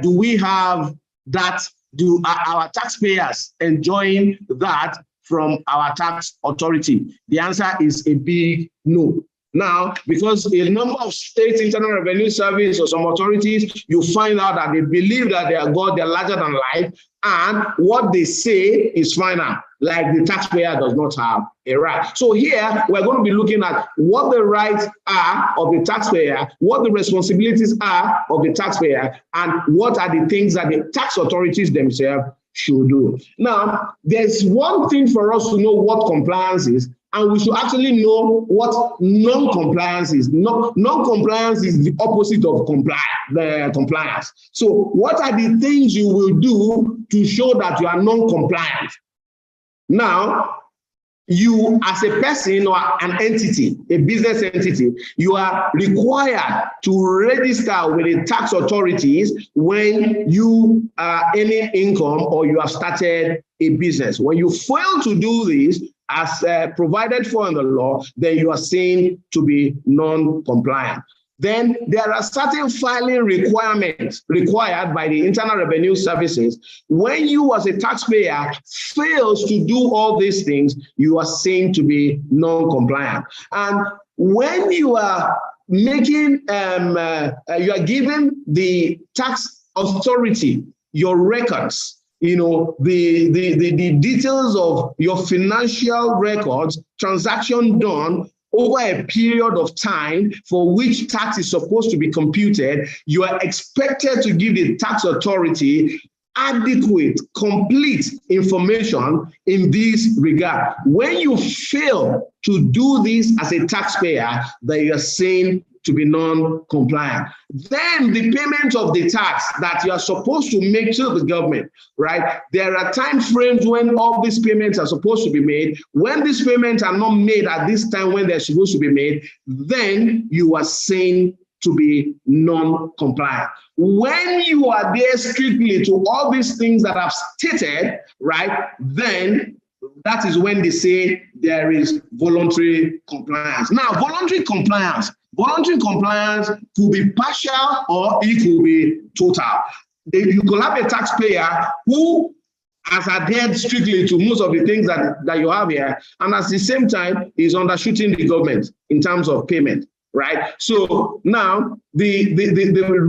do we have that? Do our taxpayers enjoying that from our tax authority? The answer is a big no. Now, because a number of state internal revenue service or some authorities, you find out that they believe that they are God, they're larger than life, and what they say is final, like the taxpayer does not have a right. So here, we're going to be looking at what the rights are of the taxpayer, what the responsibilities are of the taxpayer, and what are the things that the tax authorities themselves should do. Now, there's one thing for us to know what compliance is, and we should actually know what non-compliance is. Non-compliance is the opposite of compliance. So what are the things you will do to show that you are non-compliant? Now, you as a person or an entity, a business entity, you are required to register with the tax authorities when you are earning income or you have started a business. When you fail to do this, as provided for in the law, then you are seen to be non-compliant. Then there are certain filing requirements required by the Internal Revenue Services. When you as a taxpayer fails to do all these things, you are seen to be non-compliant. And when you are making, you are giving the tax authority your records, you know, the details of your financial records, transaction done over a period of time for which tax is supposed to be computed, you are expected to give the tax authority adequate, complete information in this regard. When you fail to do this as a taxpayer, then you are seen to be non-compliant. Then the payment of the tax that you are supposed to make to the government, right? There are time frames when all these payments are supposed to be made. When these payments are not made at this time when they're supposed to be made, then you are seen to be non-compliant. When you are there strictly to all these things that I've stated, right, then that is when they say there is voluntary compliance. Now, voluntary compliance could be partial or it could be total. You could have a taxpayer who has adhered strictly to most of the things that you have here, and at the same time is undershooting the government in terms of payment, right? So now the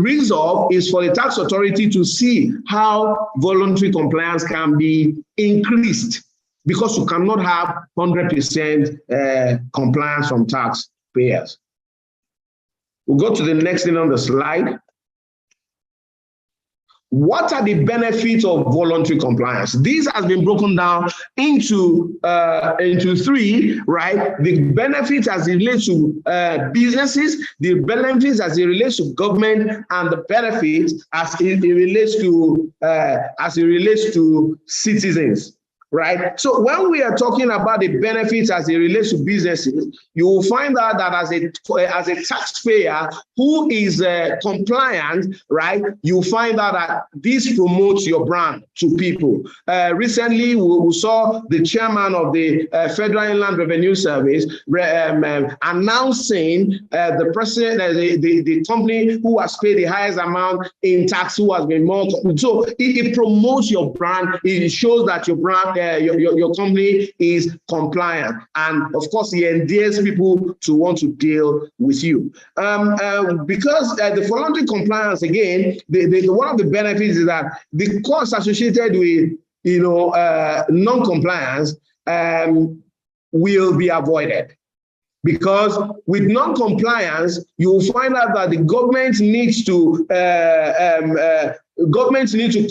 resolve is for the tax authority to see how voluntary compliance can be increased, because you cannot have 100% compliance from taxpayers. We'll go to the next thing on the slide. What are the benefits of voluntary compliance? This has been broken down into three, right? The benefits as it relates to businesses, the benefits as it relates to government, and the benefits as it relates to citizens. Right. So when we are talking about the benefits as it relates to businesses, you will find out that as a taxpayer who is compliant, right, you find out that this promotes your brand to people. Recently, we saw the chairman of the Federal Inland Revenue Service announcing the president, the company who has paid the highest amount in tax, who has been more. So it promotes your brand. It shows that your brand, your company is compliant, and of course it endears people to want to deal with you. Because the voluntary compliance, again, one of the benefits is that the costs associated with non-compliance will be avoided. Because with non-compliance, you will find out that the government needs to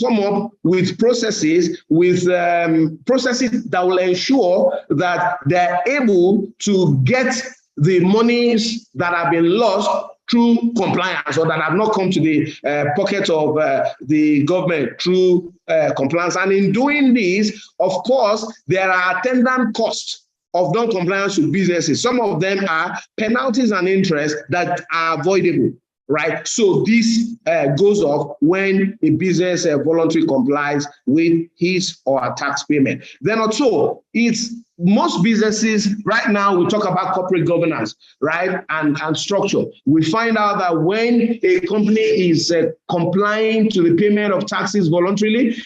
come up with processes that will ensure that they're able to get the monies that have been lost through compliance, or that have not come to the pocket of the government through compliance. And in doing this, of course, there are attendant costs of non-compliance with businesses. Some of them are penalties and interest that are avoidable, right? So this goes off when a business voluntarily complies with his or her tax payment. Then also, it's most businesses right now, we talk about corporate governance, right, and structure. We find out that when a company is complying to the payment of taxes voluntarily,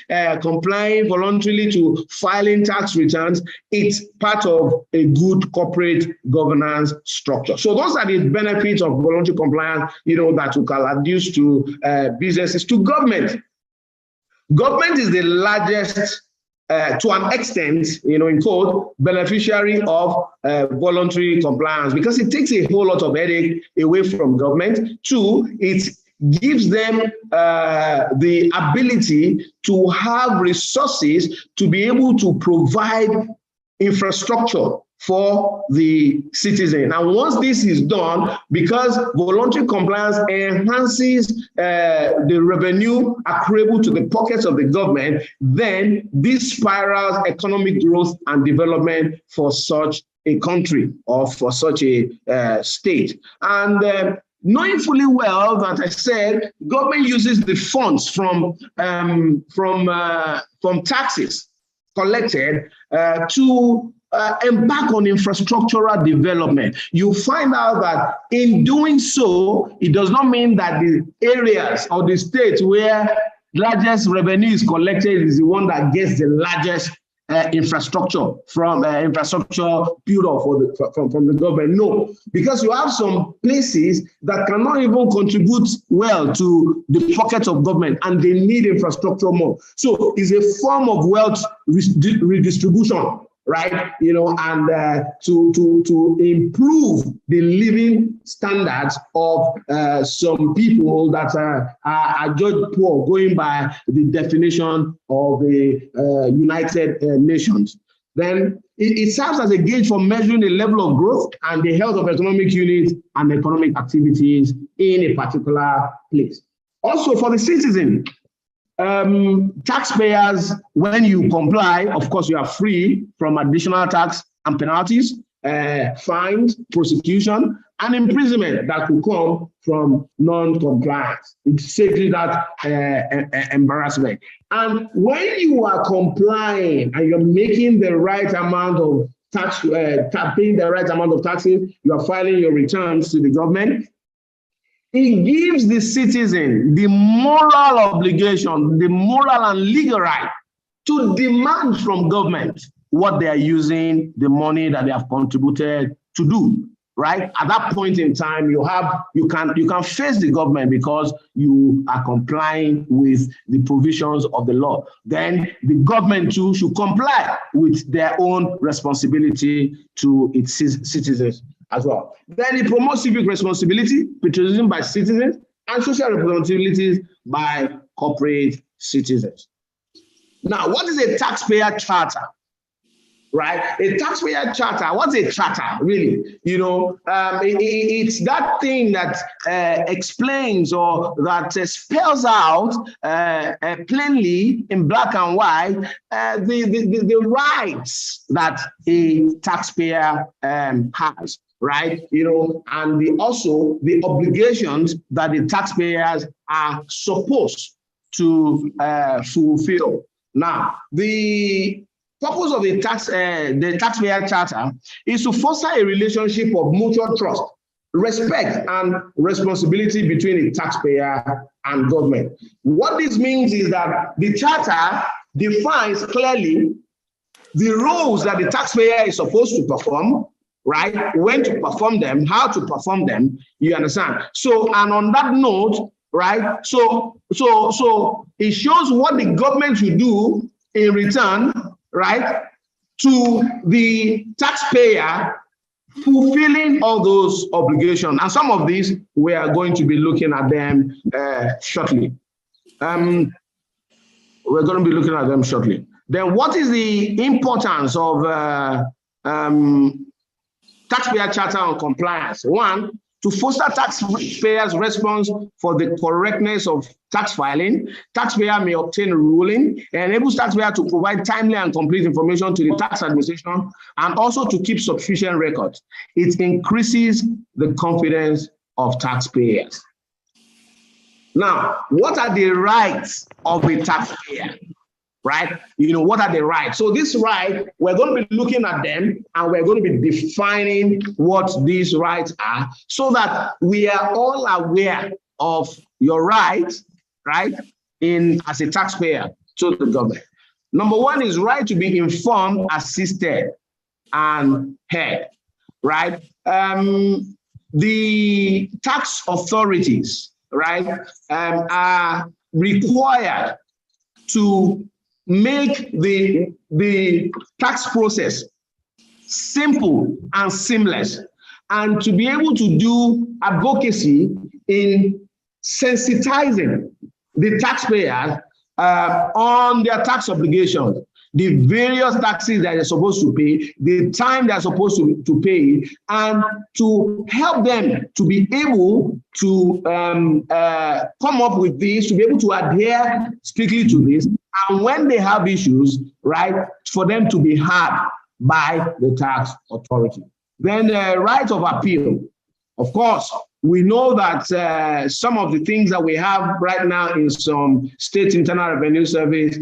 complying voluntarily to filing tax returns, it's part of a good corporate governance structure. So those are the benefits of voluntary compliance, that we can adduce to businesses, to government. Government is the largest, to an extent, in quote, beneficiary of voluntary compliance, because it takes a whole lot of headache away from government. Two, it gives them the ability to have resources to be able to provide infrastructure for the citizen. And once this is done, because voluntary compliance enhances the revenue accruable to the pockets of the government, then this spirals economic growth and development for such a country or for such a state. And knowing fully well that I said government uses the funds from taxes collected to embark on infrastructural development. You find out that in doing so, it does not mean that the areas or the states where largest revenue is collected is the one that gets the largest infrastructure from infrastructure build up from the government. No, because you have some places that cannot even contribute well to the pockets of government, and they need infrastructure more. So it's a form of wealth redistribution, right? And to improve the living standards of some people that are judged poor, going by the definition of the United Nations. Then it serves as a gauge for measuring the level of growth and the health of economic units and economic activities in a particular place. Also for the citizen, taxpayers, when you comply, of course, you are free from additional tax and penalties, fines, prosecution, and imprisonment that could come from non-compliance. It saves that embarrassment. And when you are complying and you're making the right amount of tax, paying the right amount of taxes, you are filing your returns to the government, it gives the citizen the moral obligation, the moral and legal right to demand from government what they are using the money that they have contributed to do. Right at that point in time, you can face the government because you are complying with the provisions of the law. Then the government too should comply with their own responsibility to its citizens as well. Then it promotes civic responsibility, patriotism by citizens, and social responsibilities by corporate citizens. Now, what is a taxpayer charter? Right? A taxpayer charter, what's a charter, really? It's that thing that explains or that spells out plainly in black and white the rights that a taxpayer has, right? And also the obligations that the taxpayers are supposed to fulfill. Now, the purpose of the taxpayer charter is to foster a relationship of mutual trust, respect, and responsibility between the taxpayer and government. What this means is that the charter defines clearly the roles that the taxpayer is supposed to perform, right? When to perform them, how to perform them, you understand? So, and on that note, right? So it shows what the government should do in return, right, to the taxpayer fulfilling all those obligations. And some of these, we are going to be looking at them shortly. We're going to be looking at them shortly. Then what is the importance of taxpayer charter on compliance? One, to foster taxpayers' response for the correctness of tax filing. Taxpayer may obtain a ruling and enables taxpayer to provide timely and complete information to the tax administration and also to keep sufficient records. It increases the confidence of taxpayers. Now, what are the rights of a taxpayer? right? What are the rights? So this right, we're going to be looking at them and we're going to be defining what these rights are so that we are all aware of your rights, right, as a taxpayer to the government. Number one is right to be informed, assisted, and heard, right? The tax authorities, right, are required to make the tax process simple and seamless, and to be able to do advocacy in sensitizing the taxpayers on their tax obligations, the various taxes that they're supposed to pay, the time they're supposed to pay, and to help them to be able to come up with this, to be able to adhere strictly to this, and when they have issues, right, for them to be heard by the tax authority. Then the right of appeal. Of course, we know that some of the things that we have right now in some state internal revenue service,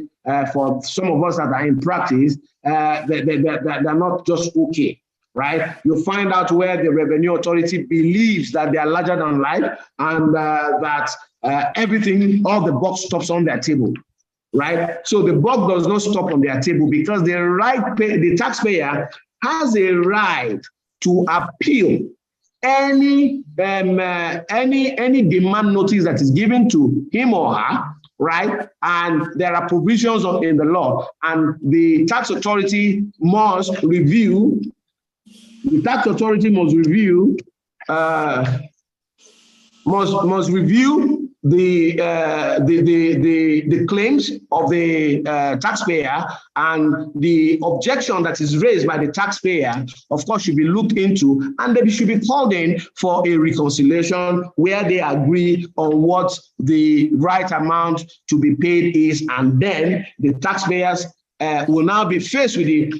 for some of us that are in practice, they're not just okay, right? You find out where the revenue authority believes that they are larger than life and that everything, all the buck stops on their table, right? So the buck does not stop on their table because the taxpayer has a right to appeal any demand notice that is given to him or her, right? And there are provisions in the law, and the tax authority must review. The tax authority must review. Must review the claims of the taxpayer, and the objection that is raised by the taxpayer, of course, should be looked into, and they should be called in for a reconciliation where they agree on what the right amount to be paid is, and then the taxpayers will now be faced with the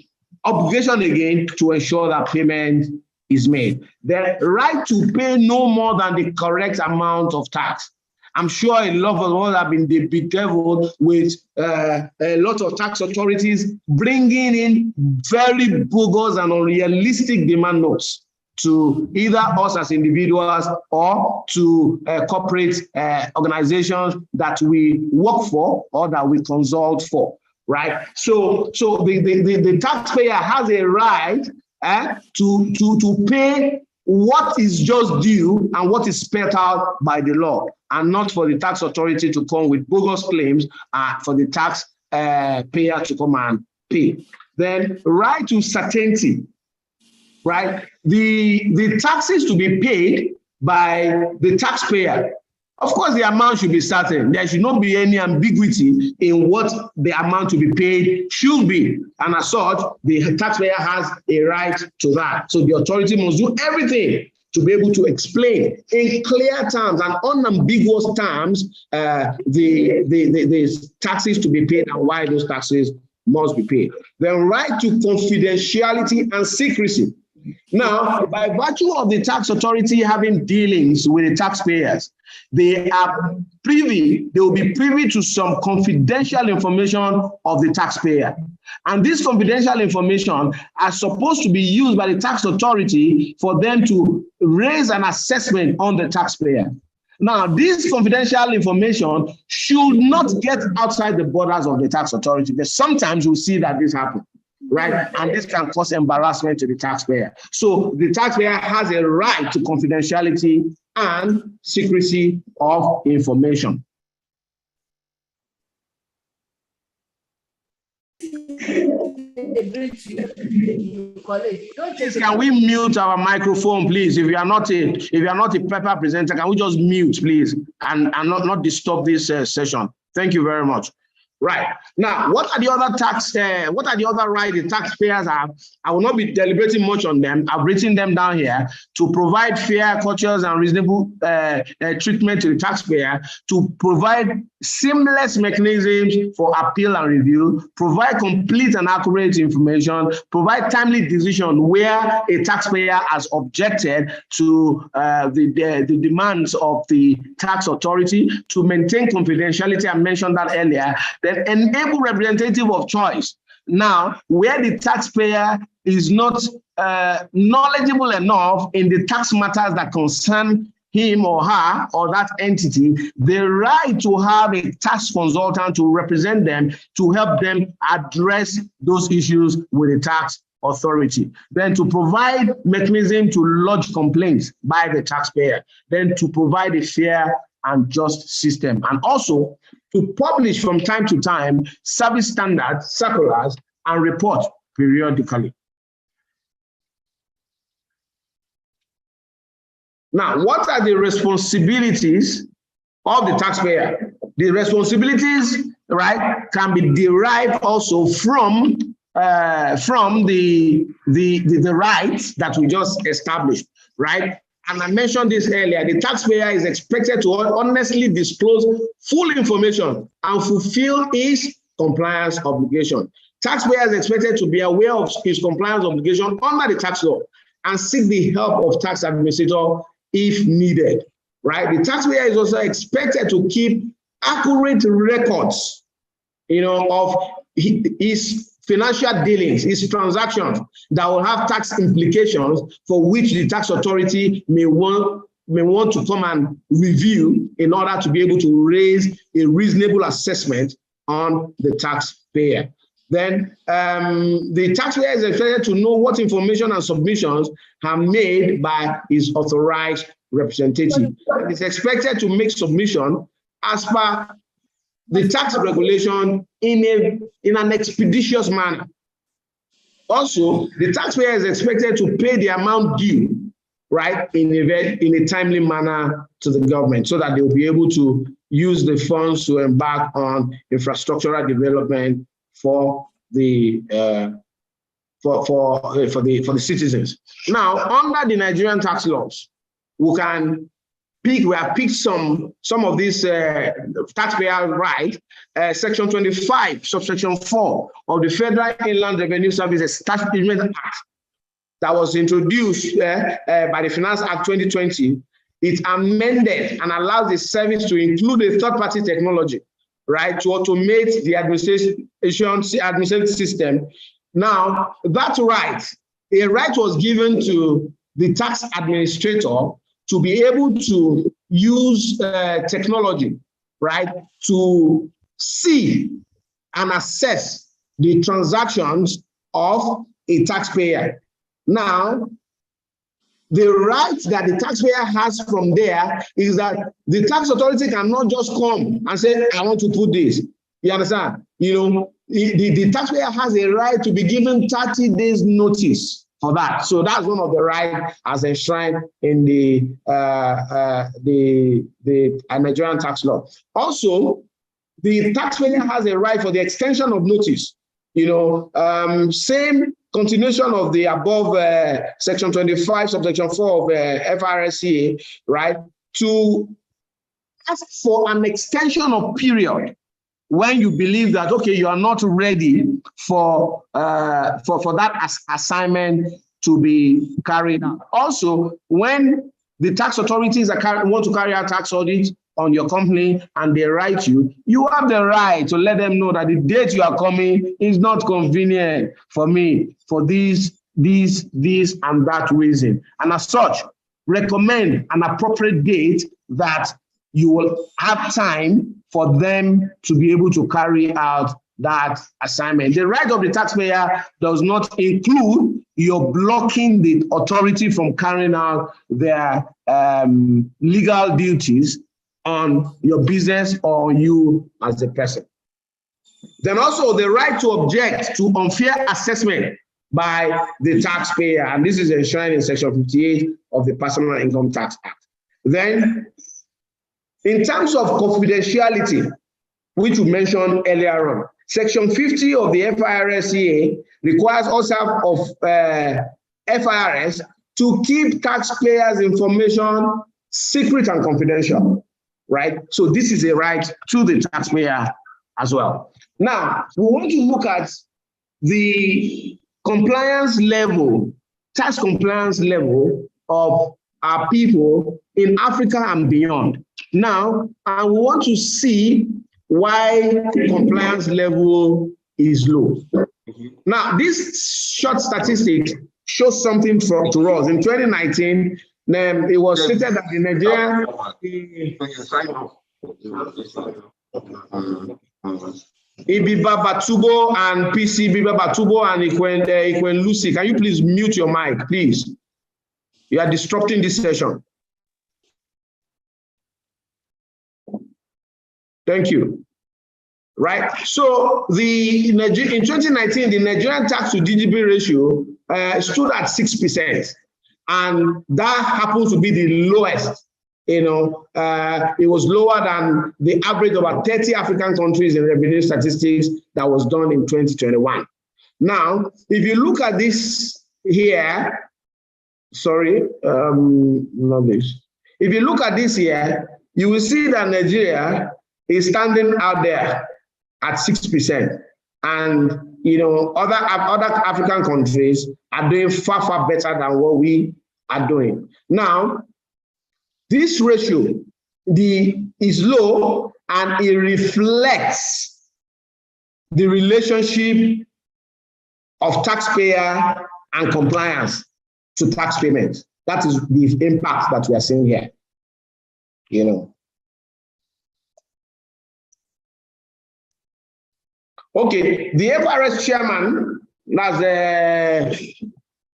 obligation again to ensure that payment is made. The right to pay no more than the correct amount of tax. I'm sure a lot of us have been bedeviled with a lot of tax authorities bringing in very bogus and unrealistic demand notes to either us as individuals or to corporate organizations that we work for or that we consult for, right? So the taxpayer has a right to pay what is just due and what is spelled out by the law, and not for the tax authority to come with bogus claims for the tax payer to come and pay. Then right to certainty, right? The taxes to be paid by the taxpayer, of course, the amount should be certain. There should not be any ambiguity in what the amount to be paid should be. And as such, the taxpayer has a right to that. So the authority must do everything to be able to explain in clear terms and unambiguous terms the taxes to be paid and why those taxes must be paid. The right to confidentiality and secrecy. Now, by virtue of the tax authority having dealings with the taxpayers, they will be privy to some confidential information of the taxpayer. And this confidential information are supposed to be used by the tax authority for them to raise an assessment on the taxpayer. Now, this confidential information should not get outside the borders of the tax authority, because sometimes we see that this happens. Right, and this can cause embarrassment to the taxpayer. So the taxpayer has a right to confidentiality and secrecy of information. Can we mute our microphone, please? If you are not a paper presenter, can we just mute, please, and not disturb this session? Thank you very much. Right. Now, what are the other rights the taxpayers have? I will not be deliberating much on them. I've written them down here: to provide fair, courteous, and reasonable treatment to the taxpayer, to provide seamless mechanisms for appeal and review, provide complete and accurate information, provide timely decision where a taxpayer has objected to the demands of the tax authority, to maintain confidentiality, I mentioned that earlier, then enable representative of choice. Now, where the taxpayer is not knowledgeable enough in the tax matters that concern him or her or that entity, the right to have a tax consultant to represent them, to help them address those issues with the tax authority. Then to provide mechanism to lodge complaints by the taxpayer. Then to provide a fair and just system. And also to publish from time to time service standards, circulars, and report periodically. Now, what are the responsibilities of the taxpayer? The responsibilities, right, can be derived also from the rights that we just established, right? And I mentioned this earlier, the taxpayer is expected to honestly disclose full information and fulfill his compliance obligation. Taxpayer is expected to be aware of his compliance obligation under the tax law and seek the help of tax administrator if needed, right? The taxpayer is also expected to keep accurate records, of his financial dealings, his transactions that will have tax implications for which the tax authority may want to come and review in order to be able to raise a reasonable assessment on the taxpayer. Then the taxpayer is expected to know what information and submissions are made by his authorized representative. And is expected to make submission as per the tax regulation in an expeditious manner. Also, the taxpayer is expected to pay the amount due, right, in a timely manner to the government, so that they will be able to use the funds to embark on infrastructural development for the citizens. Now, under the Nigerian tax laws, we have picked some of these taxpayer rights. Section 25, subsection 4 of the Federal Inland Revenue Services Tax Payment Act that was introduced by the Finance Act 2020. It amended and allows the service to include a third-party technology, right, to automate the administrative system. Now, that right, a right was given to the tax administrator to be able to use technology, right, to see and assess the transactions of a taxpayer. Now, the right that the taxpayer has from there is that the tax authority cannot just come and say, I want to put this. You understand? The taxpayer has a right to be given 30 days notice for that. So that's one of the rights as enshrined in the Nigerian tax law. Also, the taxpayer has a right for the extension of notice. Same continuation of the above section 25, subsection 4 of FRSCA, right, to ask for an extension of period when you believe that, okay, you are not ready for that assignment to be carried out. Also, when the tax authorities want to carry out tax audits on your company and they write you, you have the right to let them know that the date you are coming is not convenient for me for this and that reason. And as such, recommend an appropriate date that you will have time for them to be able to carry out that assignment. The right of the taxpayer does not include your blocking the authority from carrying out their legal duties on your business or you as a person. Then also the right to object to unfair assessment by the taxpayer, and this is enshrined in section 58 of the Personal Income Tax Act. Then, in terms of confidentiality, which we mentioned earlier on, section 50 of the FIRSCA requires all staff of FIRS to keep taxpayers' information secret and confidential. right? So this is a right to the taxpayer as well. Now, we want to look at the compliance level, tax compliance level of our people in Africa and beyond. Now, I want to see why compliance level is low. Now, this short statistics shows something to us. In 2019, it was stated that in Nigeria, Ibiba Batubo and PC Ibiba Batubo and Ikwen Lucy, can you please mute your mic, please? You are disrupting this session. Thank you. Right. So in 2019, the Nigerian tax to GDP ratio stood at 6%, and that happens to be the lowest. It was lower than the average of about 30 African countries in revenue statistics that was done in 2021. Now, if you look at this here, sorry, not this. If you look at this here, you will see that Nigeria is standing out there at 6%. And, other African countries are doing far, far better than what we are doing. Now, this ratio is low, and it reflects the relationship of taxpayer and compliance to tax payments. That is the impact that we are seeing here. Okay, the FRS chairman, that's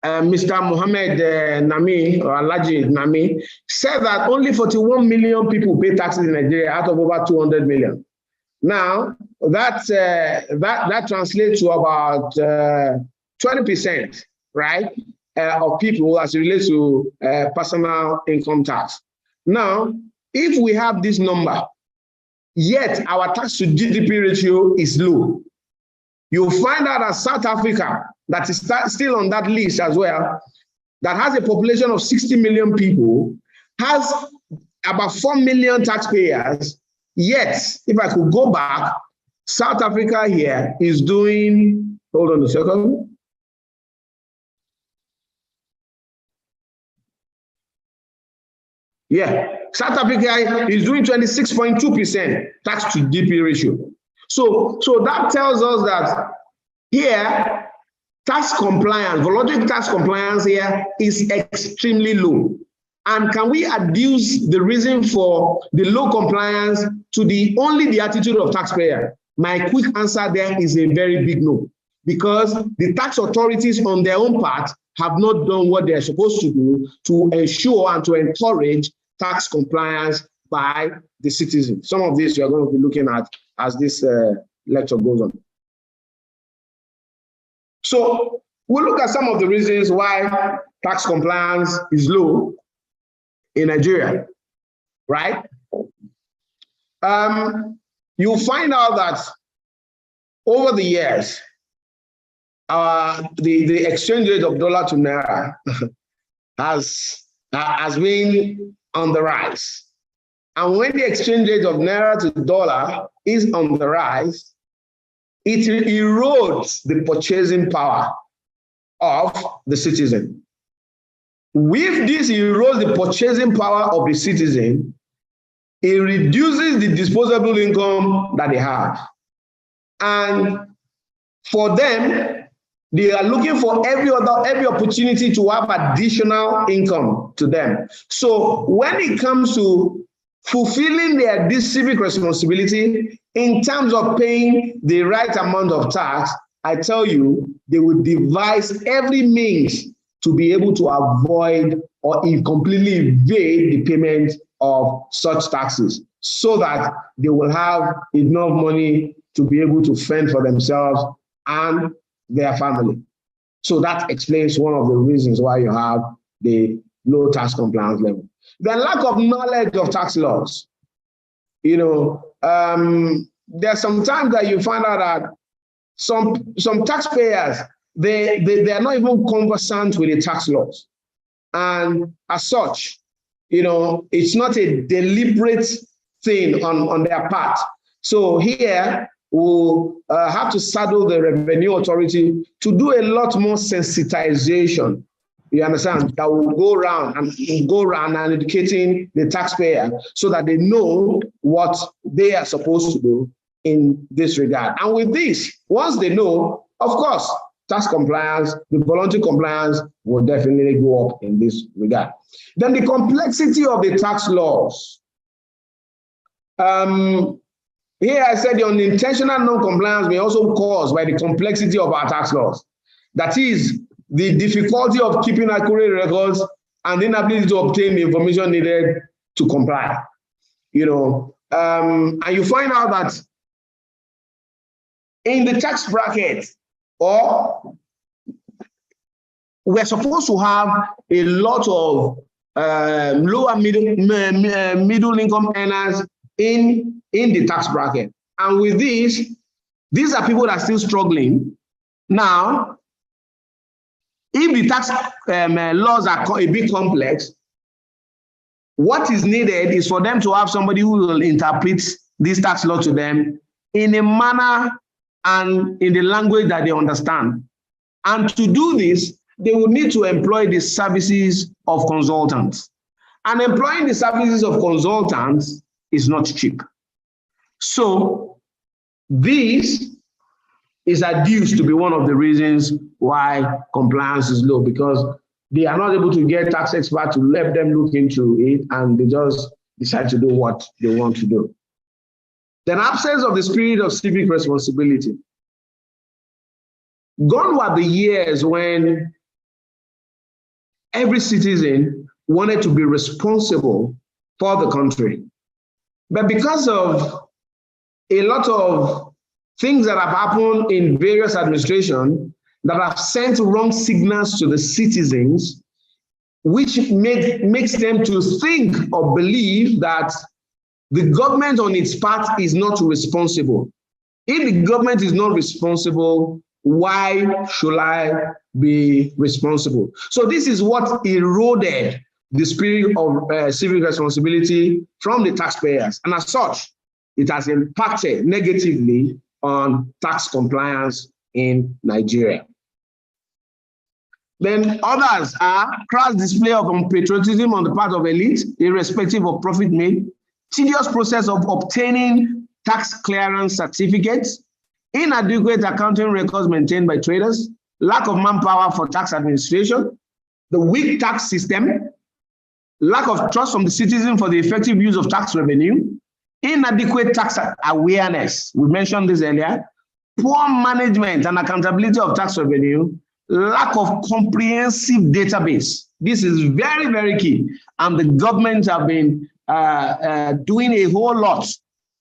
Mr. Mohammed Nami, or Alaji Nami, said that only 41 million people pay taxes in Nigeria out of over 200 million. Now, that translates to about 20%, right, of people as it relates to personal income tax. Now, if we have this number, yet our tax to GDP ratio is low, you'll find out that South Africa, that is still on that list as well, that has a population of 60 million people, has about 4 million taxpayers. Yet, if I could go back, South Africa here is doing, hold on a second. Yeah, South Africa is doing 26.2% tax to GDP ratio. So that tells us that here, tax compliance, voluntary tax compliance here is extremely low. And can we adduce the reason for the low compliance to only the attitude of taxpayer? My quick answer there is a very big no, because the tax authorities on their own part have not done what they're supposed to do to ensure and to encourage tax compliance by the citizen. Some of this you're going to be looking at as this lecture goes on. So we'll look at some of the reasons why tax compliance is low in Nigeria, right? You'll find out that over the years, the exchange rate of dollar to naira has been on the rise. And when the exchange rate of naira to dollar is on the rise, it erodes the purchasing power of the citizen. With this erodes the purchasing power of the citizen, it reduces the disposable income that they have. And for them, they are looking for every opportunity to have additional income to them. So when it comes to fulfilling their civic responsibility in terms of paying the right amount of tax, I tell you, they will devise every means to be able to avoid or completely evade the payment of such taxes, so that they will have enough money to be able to fend for themselves and their family. So that explains one of the reasons why you have the low tax compliance level. The lack of knowledge of tax laws. There's some times that you find out that some taxpayers, they are not even conversant with the tax laws. And as such, it's not a deliberate thing on their part. So here we'll have to saddle the revenue authority to do a lot more sensitization. You understand? That will go around and educating the taxpayer so that they know what they are supposed to do in this regard. And with this, once they know, of course, tax compliance, the voluntary compliance will definitely go up in this regard. Then the complexity of the tax laws. Here I said the unintentional non-compliance may also be caused by the complexity of our tax laws. That is, the difficulty of keeping accurate records and the inability to obtain the information needed to comply. You know, and you find out that in the tax bracket, or we're supposed to have a lot of lower middle income earners in the tax bracket. And with this, these are people that are still struggling. Now, if the tax laws are a bit complex, what is needed is for them to have somebody who will interpret this tax law to them in a manner and in the language that they understand. And to do this, they will need to employ the services of consultants. And employing the services of consultants is not cheap. So this is adduced to be one of the reasons why compliance is low, because they are not able to get tax experts to let them look into it, and they just decide to do what they want to do. Then absence of the spirit of civic responsibility. Gone were the years when every citizen wanted to be responsible for the country. But because of a lot of things that have happened in various administrations that have sent wrong signals to the citizens, which makes them to think or believe that the government on its part is not responsible. If the government is not responsible, why should I be responsible? So this is what eroded the spirit of civic responsibility from the taxpayers. And as such, it has impacted negatively on tax compliance in Nigeria. Then others are crass display of patriotism on the part of elites, irrespective of profit made, tedious process of obtaining tax clearance certificates, inadequate accounting records maintained by traders, lack of manpower for tax administration, the weak tax system, lack of trust from the citizen for the effective use of tax revenue, inadequate tax awareness, we mentioned this earlier, poor management and accountability of tax revenue, lack of comprehensive database. This is very, very key. And the government have been doing a whole lot,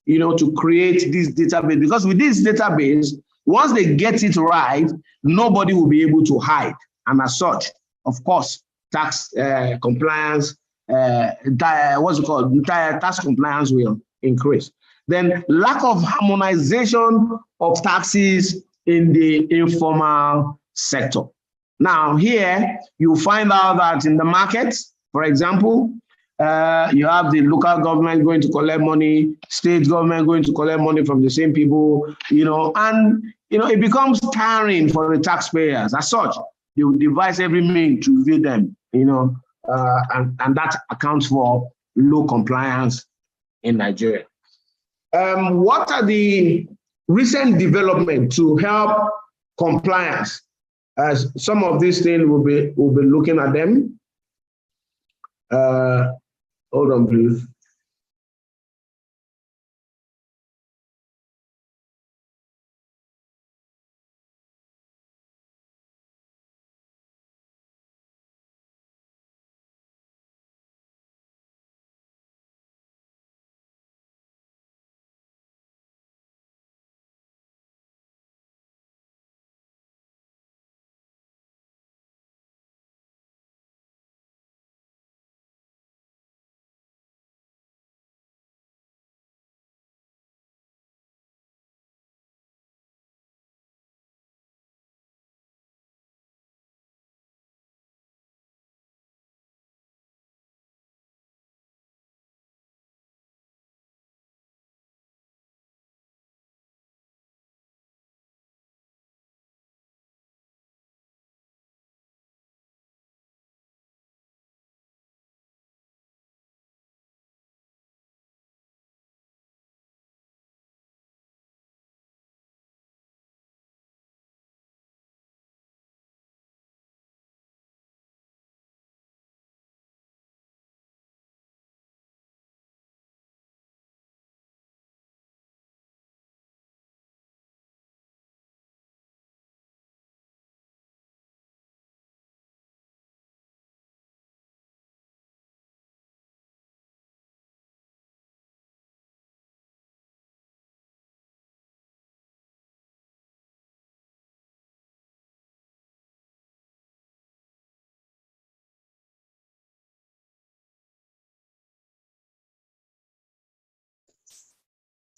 you know, to create this database. Because with this database, once they get it right, nobody will be able to hide. And as such, of course, tax compliance, what's it called? Tax compliance will increase. Then lack of harmonization of taxes in the informal sector. Now here, you find out that in the markets, for example, you have the local government going to collect money, state government going to collect money from the same people, you know, and you know, it becomes tiring for the taxpayers. As such, they will devise every means to evade them, you know, and that accounts for low compliance in Nigeria. What are the recent developments to help compliance? As some of these things we'll be looking at them. Hold on, please.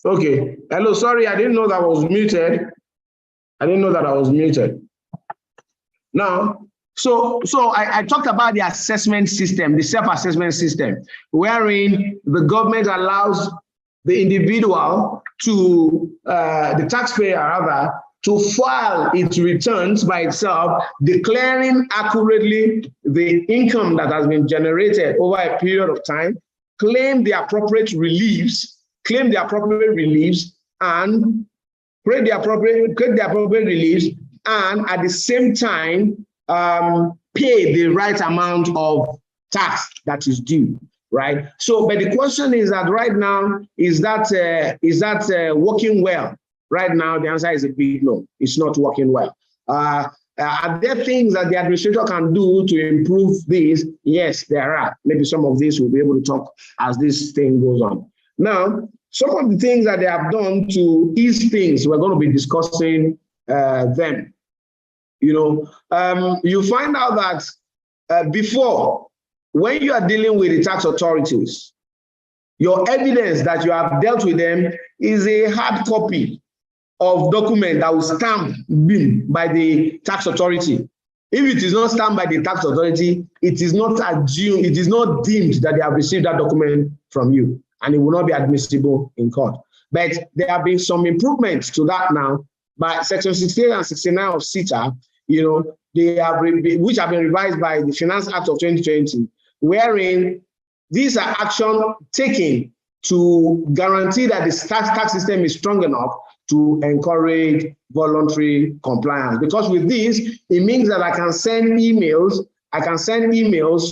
Okay. Hello, sorry, I didn't know that I was muted. Now, so I talked about the assessment system, the self-assessment system, wherein the government allows the individual to, the taxpayer rather, to file its returns by itself, declaring accurately the income that has been generated over a period of time, claim the appropriate reliefs, and create the appropriate reliefs, and at the same time pay the right amount of tax that is due, right? So, but the question is that right now, is that working well? Right now, the answer is a big no. It's not working well. Are there things that the administrator can do to improve this? Yes, there are. Maybe some of this we'll be able to talk as this thing goes on. Now, some of the things that they have done to ease things, we're going to be discussing them. You know, you find out that before, when you are dealing with the tax authorities, your evidence that you have dealt with them is a hard copy of document that was stamped by the tax authority. If it is not stamped by the tax authority, it is not assumed, it is not deemed that they have received that document from you, and it will not be admissible in court. But there have been some improvements to that now by Section 68 and 69 of CETA, you know, they have which have been revised by the Finance Act of 2020, wherein these are actions taken to guarantee that the tax system is strong enough to encourage voluntary compliance. Because with this, it means that I can send emails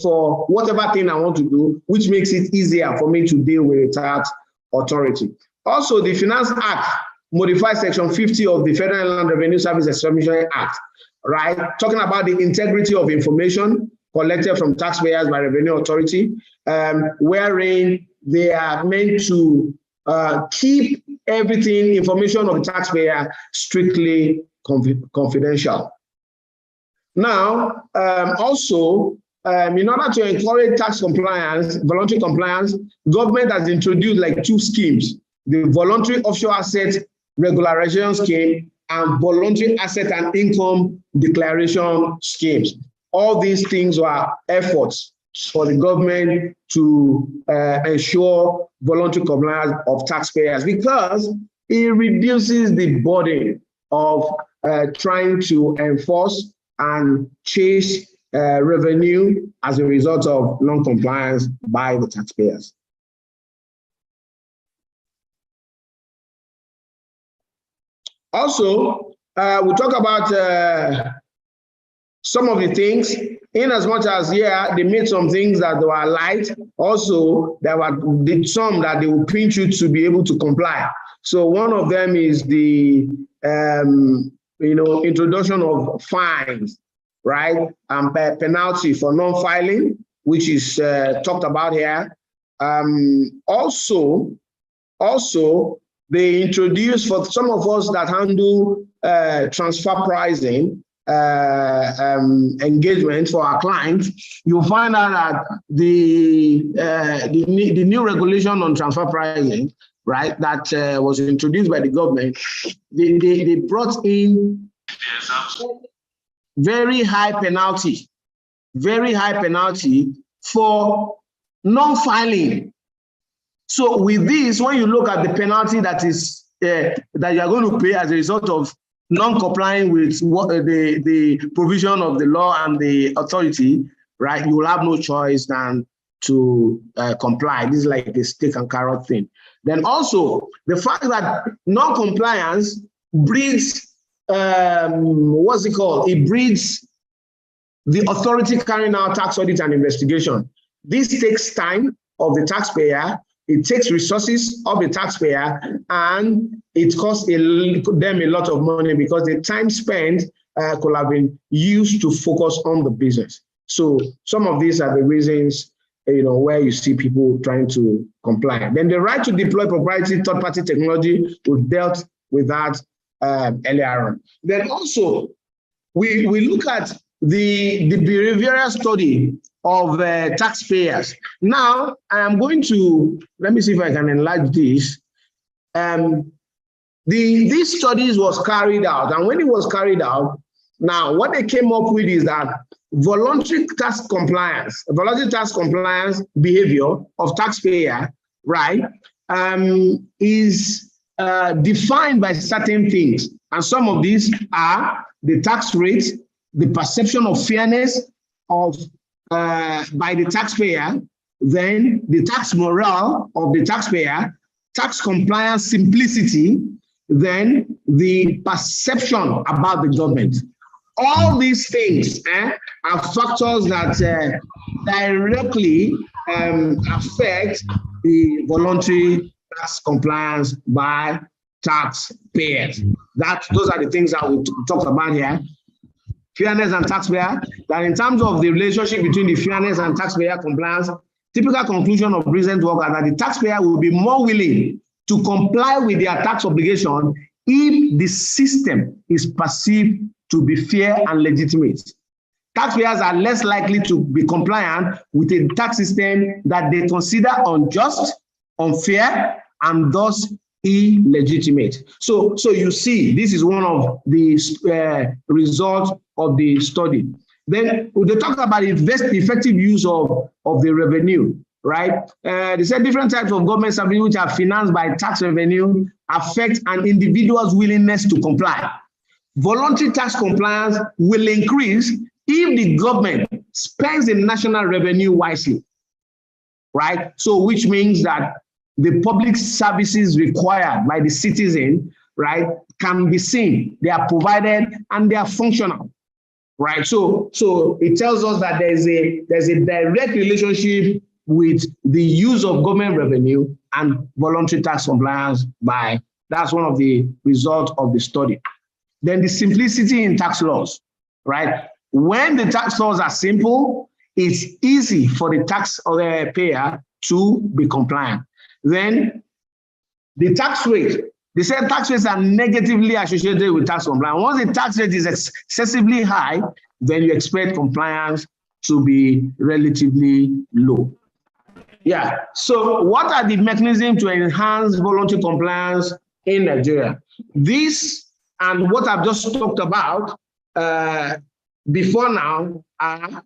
for whatever thing I want to do, which makes it easier for me to deal with a tax authority. Also, the Finance Act modifies Section 50 of the Federal Land Revenue Service Establishment Act, right? Talking about the integrity of information collected from taxpayers by Revenue Authority, wherein they are meant to keep everything, information of the taxpayer, strictly confidential. Now, also, in order to encourage tax compliance, voluntary compliance, government has introduced like 2 schemes: the voluntary offshore asset regularization scheme and voluntary asset and income declaration schemes. All these things were efforts for the government to ensure voluntary compliance of taxpayers, because it reduces the burden of trying to enforce and chase revenue as a result of non-compliance by the taxpayers. Also, we talk about some of the things, in as much as, yeah, they made some things that were light. Also, there were some that they will pinch you to be able to comply. So one of them is the introduction of fines, right, and penalty for non-filing, which is talked about here. Also, they introduced, for some of us that handle transfer pricing engagement for our clients, you'll find out that the new regulation on transfer pricing, right, that was introduced by the government, they brought in very high penalty for non-filing. So with this, when you look at the penalty that is that you are going to pay as a result of non-complying with what the provision of the law and the authority, right, you will have no choice than to comply. This is like the stick and carrot thing. Then also the fact that non-compliance breeds what's it called? It breeds the authority carrying out tax audit and investigation. This takes time of the taxpayer. It takes resources of the taxpayer, and it costs them a lot of money, because the time spent could have been used to focus on the business. So some of these are the reasons, where you see people trying to comply. Then the right to deploy proprietary third-party technology, we've dealt with that earlier on. Then also, we look at the behavioral study of taxpayers. Now, I am going to, let me see if I can enlarge this. these studies was carried out, and when it was carried out, now what they came up with is that voluntary tax compliance behavior of taxpayer, right, is defined by certain things, and some of these are the tax rate, the perception of fairness of by the taxpayer, then the tax morale of the taxpayer, tax compliance simplicity, then the perception about the government. All these things are factors that directly affect the voluntary tax compliance by taxpayers. Those are the things that we talked about here. Fairness and taxpayer, that in terms of the relationship between the fairness and taxpayer compliance, typical conclusion of recent work are that the taxpayer will be more willing to comply with their tax obligation if the system is perceived to be fair and legitimate. Taxpayers are less likely to be compliant with a tax system that they consider unjust, unfair, and thus illegitimate. So you see, this is one of the results of the study. Then they talk about effective use of the revenue, right? They said different types of government services which are financed by tax revenue affect an individual's willingness to comply. Voluntary tax compliance will increase if the government spends the national revenue wisely, right? So which means that the public services required by the citizen, right, can be seen, they are provided and they are functional, right? So it tells us that there's a direct relationship with the use of government revenue and voluntary tax compliance that's one of the results of the study. Then the simplicity in tax laws, right? When the tax laws are simple, it's easy for the taxpayer to be compliant. Then the tax rate, they said tax rates are negatively associated with tax compliance. Once the tax rate is excessively high, then you expect compliance to be relatively low. Yeah, so what are the mechanisms to enhance voluntary compliance in Nigeria? This and what I've just talked about before now are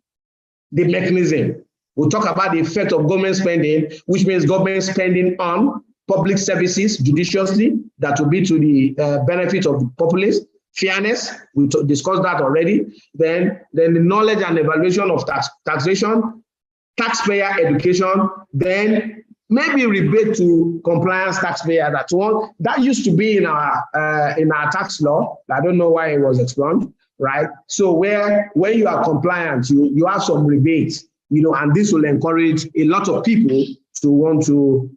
the mechanism. We'll talk about the effect of government spending, which means government spending on public services judiciously, that will be to the benefit of the populace. Fairness, we discussed that already. Then the knowledge and evaluation of taxation, taxpayer education, then maybe rebate to compliance taxpayer. That's one that used to be in our tax law. I don't know why it was expunged, right? So when you are compliant, you have some rebates, and this will encourage a lot of people to want to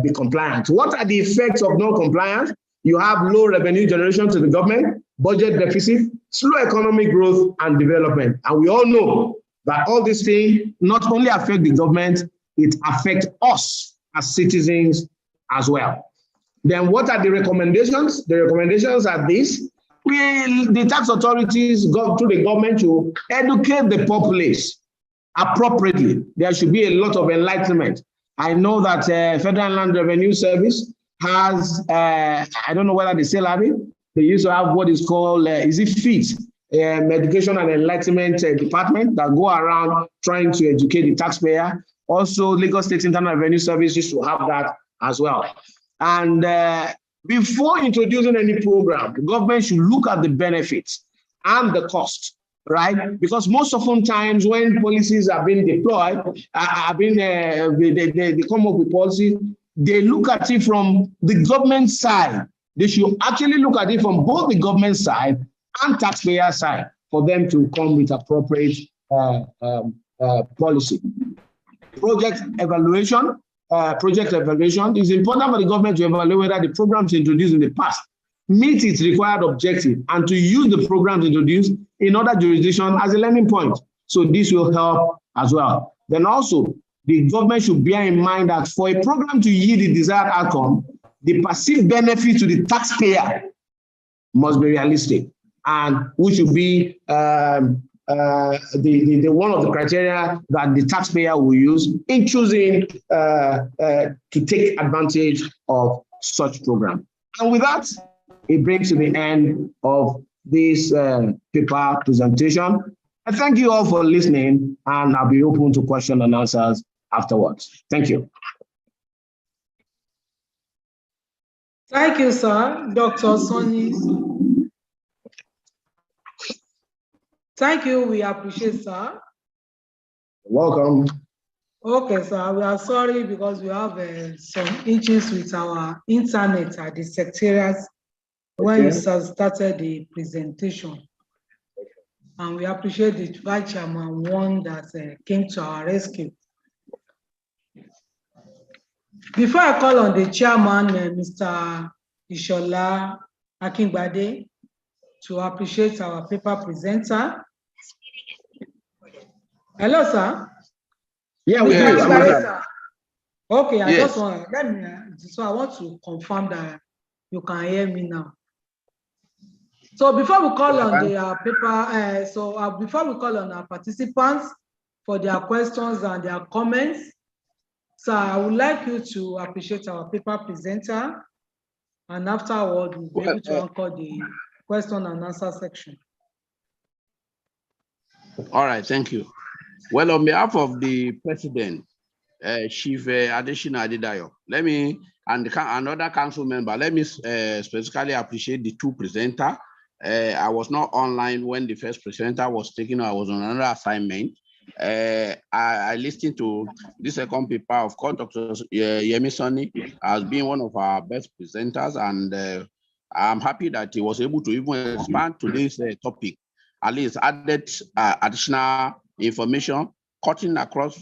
be compliant. What are the effects of non-compliance? You have low revenue generation to the government, budget deficit, slow economic growth and development. And we all know that all these things not only affect the government, it affects us as citizens as well. Then what are the recommendations? The recommendations are these. The tax authorities go to the government to educate the populace appropriately. There should be a lot of enlightenment. I know that Federal Land Revenue Service has, I don't know whether they still have it. They used to have what is called, is it FIT, Education and Enlightenment Department that go around trying to educate the taxpayer. Also, Lagos State Internal Revenue Service used to have that as well. And before introducing any program, the government should look at the benefits and the cost, right? Because most often times when policies are being deployed, they come up with policies, they look at it from the government side. They should actually look at it from both the government side and taxpayer side for them to come with appropriate policy. Project evaluation is important for the government to evaluate whether the programs introduced in the past meet its required objective and to use the programs introduced in other jurisdictions as a learning point. So this will help as well. Then also, the government should bear in mind that for a program to yield the desired outcome, the perceived benefit to the taxpayer must be realistic, and we should be the one of the criteria that the taxpayer will use in choosing to take advantage of such program. And with that, it brings to the end of this paper presentation. I thank you all for listening, and I'll be open to question and answers afterwards. Thank you. Thank you, sir. Dr. Sonny. Thank you. We appreciate, sir. Welcome. Okay, sir. We are sorry because we have some issues with our internet at the secretariat when you started the presentation. And we appreciate the Vice Chairman one that came to our rescue. Before I call on the chairman, Mr. Ishola Akingbade, to appreciate our paper presenter. Hello, sir. Yeah, we hear you. Okay, I just want so I want to confirm that you can hear me now. So before we call on the paper, before we call on our participants for their questions and their comments, so I would like you to appreciate our paper presenter, and afterward we'll be able to anchor the question and answer section. All right, thank you. Well, on behalf of the president, Chief Adeshina Adedayo, let me, and another council member, let me specifically appreciate the two presenters. I was not online when the first presenter was taken. I was on another assignment. I listened to the second paper. Of course, Dr. Yemi Sonny has been one of our best presenters, and I'm happy that he was able to even expand today's topic, at least added additional information, cutting across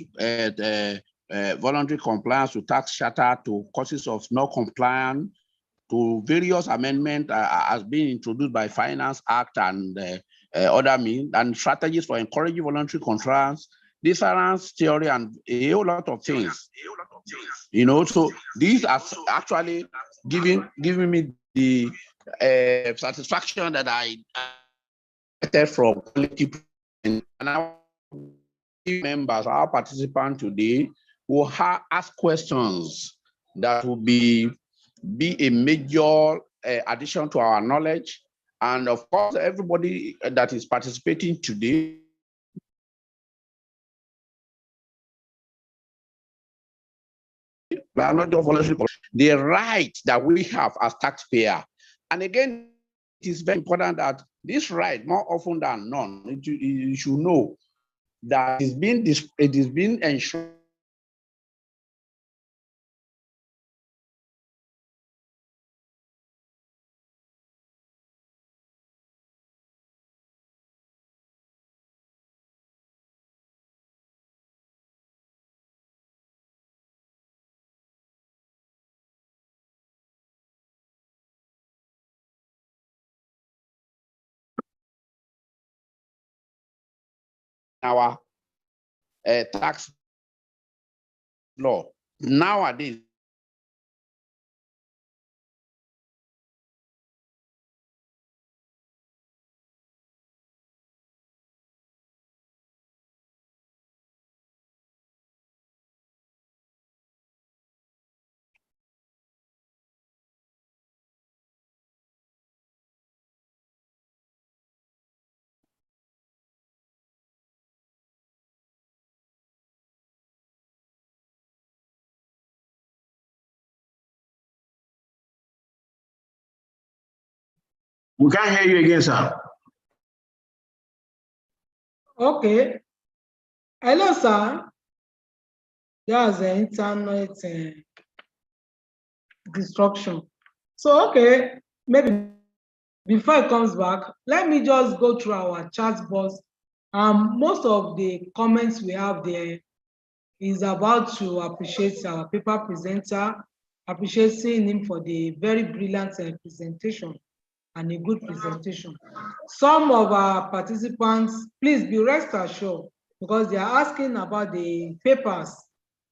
voluntary compliance to tax charter, to causes of non-compliance, to various amendments has been introduced by Finance Act and other means, and strategies for encouraging voluntary compliance, difference theory, and a whole lot of things. You know, so these are actually giving me the satisfaction that I get from quality. And our members, our participants today, will ask questions that will be a major addition to our knowledge. And of course, everybody that is participating today the right that we have as taxpayer. And again, it is very important that this right, more often than not, you should know that it is being ensured our tax law. Nowadays, we can't hear you again, sir. Okay. Hello, sir. There's an internet destruction. So, okay, maybe before it comes back, let me just go through our chat box. Most of the comments we have there is about to appreciate our paper presenter, appreciating him for the very brilliant presentation and a good presentation. Some of our participants, please be rest assured, because they are asking about the papers.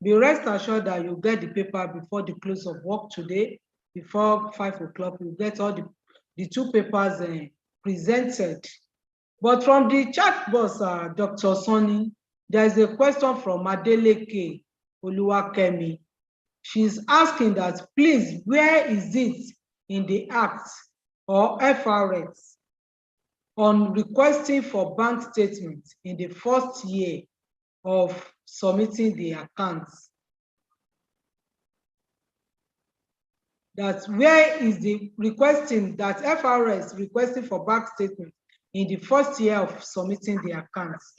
Be rest assured that you get the paper before the close of work today, before 5 o'clock. You get all the two papers presented But from the chat box, Dr. Sonny, there is a question from Adeleke Oluwakemi. She's asking that, please, where is it in the Act or FRS on requesting for bank statements in the first year of submitting the accounts? That where is the requesting that FRS requesting for bank statements in the first year of submitting the accounts?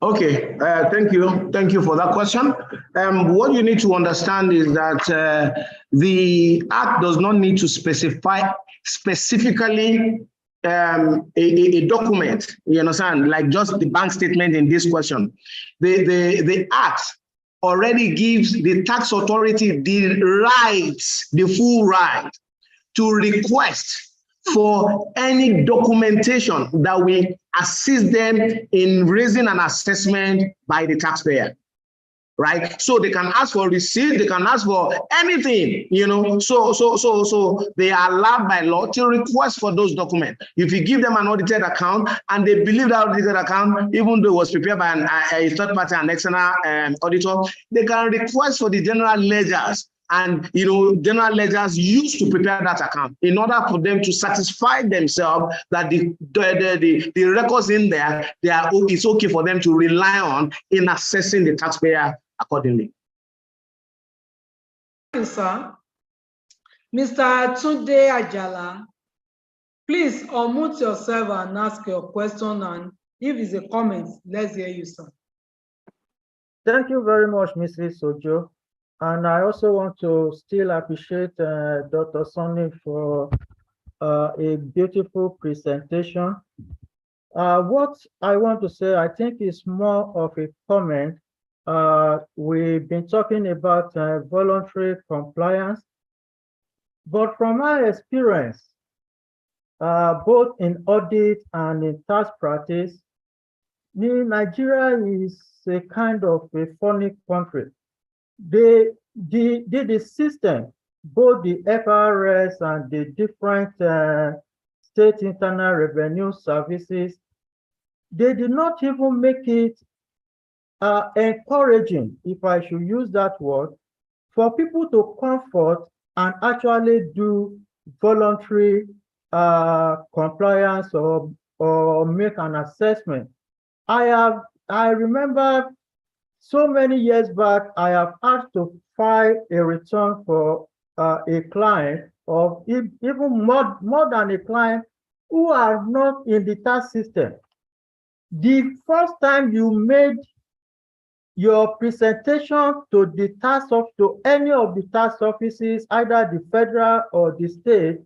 Okay, thank you. Thank you for that question. What you need to understand is that the Act does not need to specify specifically a document, you understand, like just the bank statement in this question. The Act already gives the tax authority the rights, the full right to request for any documentation that will assist them in raising an assessment by the taxpayer, right? So they can ask for receipt, they can ask for anything, you know. So they are allowed by law to request for those documents. If you give them an audited account and they believe that audited account, even though it was prepared by a third party and external auditor, they can request for the general ledgers. And you know, general ledgers used to prepare that account in order for them to satisfy themselves that the records in there, it's okay for them to rely on in assessing the taxpayer accordingly. Thank you, sir. Mr. Tunde Ajala, please unmute yourself and ask your question, and if it's a comment, let's hear you, sir. Thank you very much, Mrs. Ojo. And I also want to still appreciate Dr. Sonny for a beautiful presentation. What I want to say, I think, is more of a comment. We've been talking about voluntary compliance, but from my experience, both in audit and in tax practice, Nigeria is a kind of a funny country. The system, both the FRS and the different state internal revenue services, they did not even make it encouraging, if I should use that word, for people to comfort and actually do voluntary compliance or make an assessment. I remember so many years back, I have had to file a return for a client, or even more than a client, who are not in the tax system. The first time you made your presentation to the tax to any of the tax offices, either the federal or the state,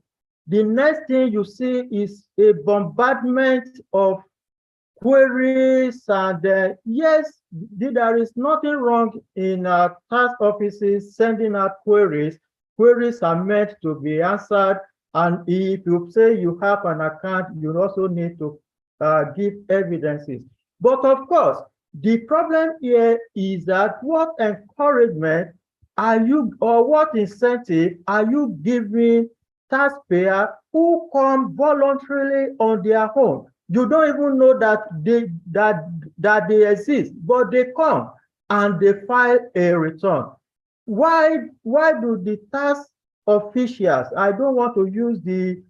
the next thing you see is a bombardment of queries. And yes, there is nothing wrong in tax offices sending out queries. Queries are meant to be answered, and if you say you have an account, you also need to give evidences. But of course, the problem here is that what encouragement are you, or what incentive are you giving taxpayers who come voluntarily on their own? You don't even know that they exist, but they come and they file a return. Why do the tax officials, I don't want to use the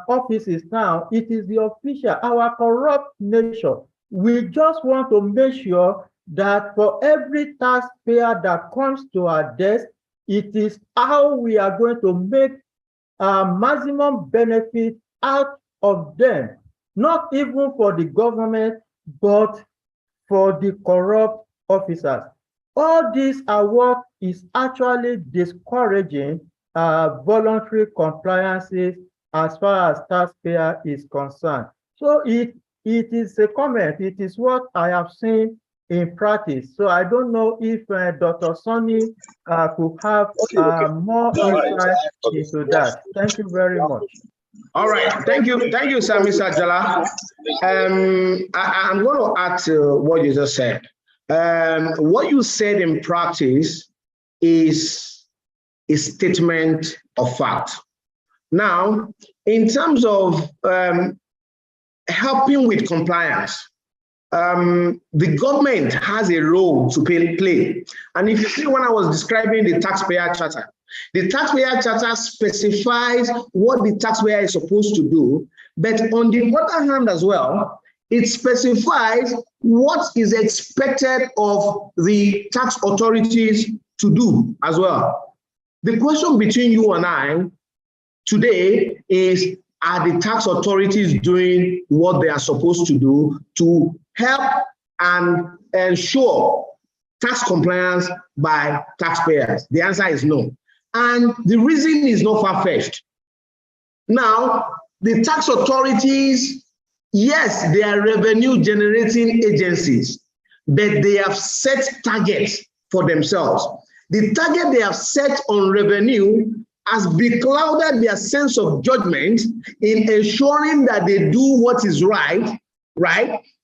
offices now, it is the official, our corrupt nation. We just want to make sure that for every taxpayer that comes to our desk, it is how we are going to make maximum benefit out of them. Not even for the government, but for the corrupt officers. All these are what is actually discouraging voluntary compliances as far as taxpayer is concerned. So it is a comment. It is what I have seen in practice. So I don't know if Dr. Sonny could have more insight into that. Thank you very much. All right, thank you, sir, Mr. Ajala. I'm going to add to what you just said. What you said in practice is a statement of fact. Now, in terms of helping with compliance. The government has a role to play. And if you see when I was describing the taxpayer charter specifies what the taxpayer is supposed to do, but on the other hand as well, it specifies what is expected of the tax authorities to do as well. The question between you and I today is, are the tax authorities doing what they are supposed to do to help and ensure tax compliance by taxpayers? The answer is no. And the reason is not far-fetched. Now, the tax authorities, yes, they are revenue generating agencies, but they have set targets for themselves. The target they have set on revenue has beclouded their sense of judgment in ensuring that they do what is right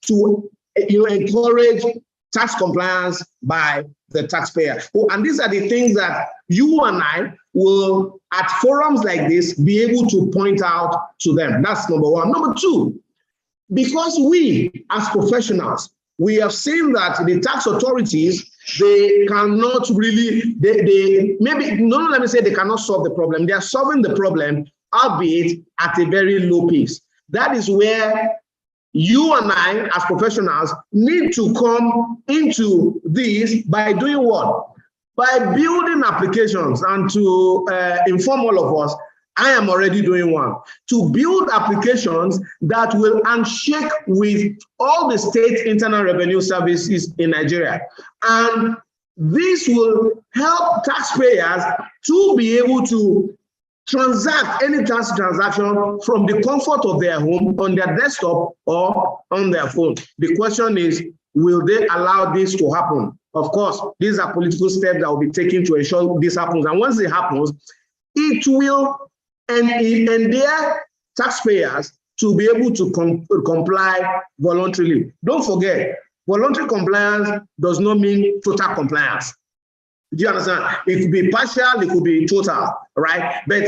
to encourage tax compliance by the taxpayer. And these are the things that you and I will, at forums like this, be able to point out to them. That's number one. Number two, because we as professionals, we have seen that the tax authorities, they cannot really, let me say they cannot solve the problem. They are solving the problem, albeit at a very low pace. That is where you and I, as professionals, need to come into this by doing what? By building applications. And to inform all of us, I am already doing one. To build applications that will handshake with all the state internal revenue services in Nigeria. And this will help taxpayers to be able to transact any tax transaction from the comfort of their home, on their desktop, or on their phone. The question is, will they allow this to happen? Of course, these are political steps that will be taken to ensure this happens. And once it happens, it will endear taxpayers to be able to comply voluntarily. Don't forget, voluntary compliance does not mean total compliance. Do you understand? It could be partial, it could be total, right? But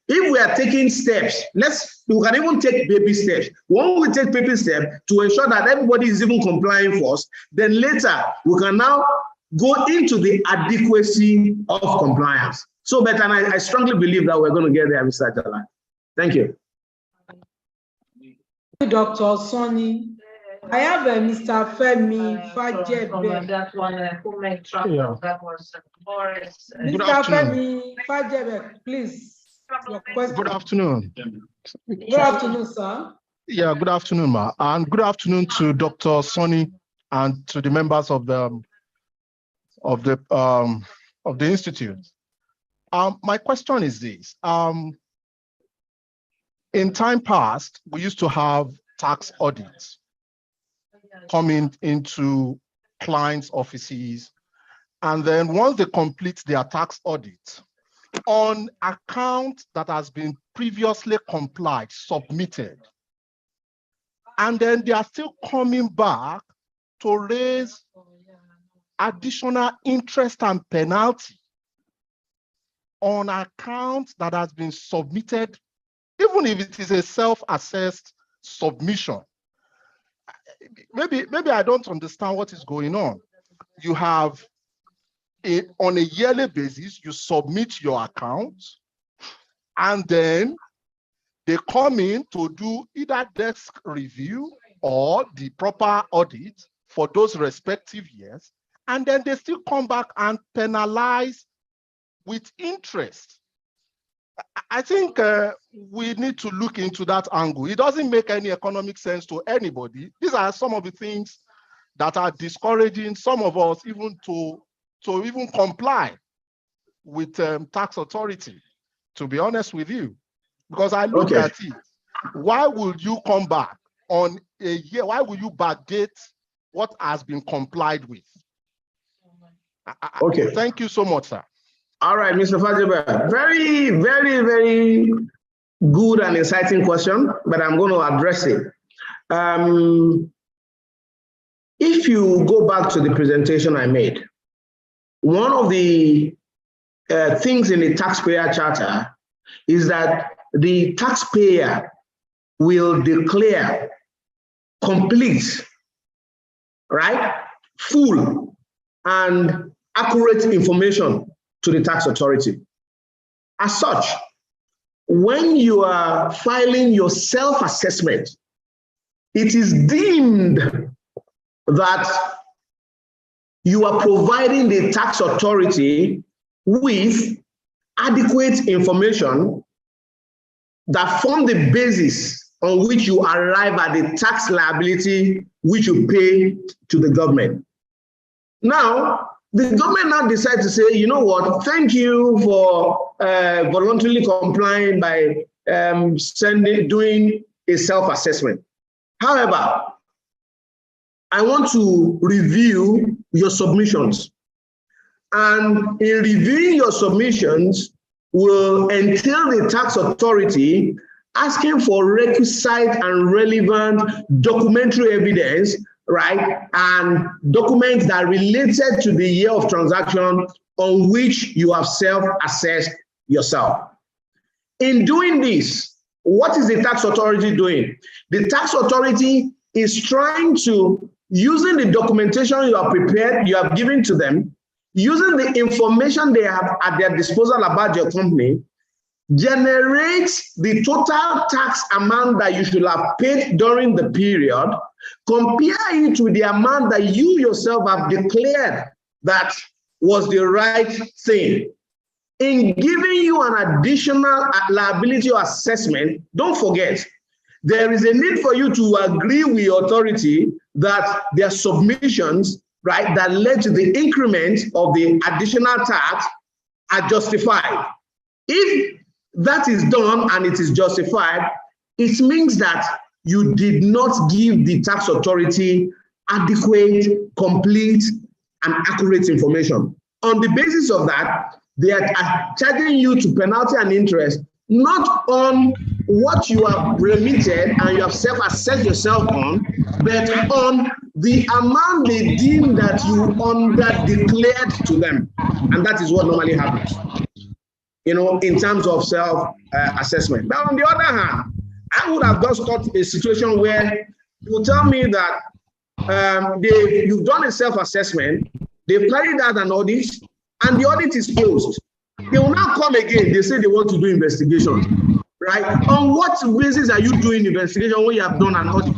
if we are taking steps, we can even take baby steps. When we take baby steps to ensure that everybody is even complying first, then later we can now go into the adequacy of compliance. So, but and I strongly believe that we're going to get there, Mr. Jalan. Thank you. Dr. Sonny. I have Mr. Femi Fajebe. That one, yeah. That was Boris. Mr. Femi Fajebe, please. Your question. Good afternoon. Good afternoon, sir. Yeah, good afternoon, ma. And good afternoon to Dr. Sonny and to the members of the institute. My question is this. In time past, we used to have tax audits coming into clients' offices. And then once they complete their tax audit, on account that has been previously complied, submitted, and then they are still coming back to raise additional interest and penalty on account that has been submitted, even if it is a self-assessed submission. Maybe I don't understand what is going on. You have on a yearly basis, you submit your account, and then they come in to do either desk review or the proper audit for those respective years, and then they still come back and penalize with interest. I think we need to look into that angle. It doesn't make any economic sense to anybody. These are some of the things that are discouraging some of us even to even comply with tax authority, to be honest with you. Because I look at it, why would you come back on a year? Why will you backdate what has been complied with? Thank you so much, sir. All right, Mr. Fajeba, very, very, very good and exciting question, but I'm going to address it. If you go back to the presentation I made, one of the things in the taxpayer charter is that the taxpayer will declare complete, right, full, and accurate information to the tax authority. As such, when you are filing your self-assessment, it is deemed that you are providing the tax authority with adequate information that form the basis on which you arrive at the tax liability which you pay to the government. Now, the government now decides to say, you know what, thank you for voluntarily complying by doing a self-assessment. However, I want to review your submissions. And in reviewing your submissions will entail the tax authority asking for requisite and relevant documentary evidence, right? And documents that are related to the year of transaction on which you have self-assessed yourself. In doing this, what is the tax authority doing? The tax authority is trying to, using the documentation you have prepared, you have given to them, using the information they have at their disposal about your company, generates the total tax amount that you should have paid during the period, compare it with the amount that you yourself have declared that was the right thing. In giving you an additional liability assessment, don't forget, there is a need for you to agree with your authority that their submissions, right, that led to the increment of the additional tax are justified. If that is done and it is justified, it means that you did not give the tax authority adequate, complete, and accurate information. On the basis of that, they are charging you to penalty and interest, not on what you have remitted and you have self-assessed yourself on, but on the amount they deem that you under-declared to them. And that is what normally happens, you know, in terms of self-assessment. Now, on the other hand, I would have just thought a situation where you tell me that you've done a self-assessment, they've carried out an audit, and the audit is closed. They will now come again, they say they want to do investigation, right? On what basis are you doing investigation when you have done an audit?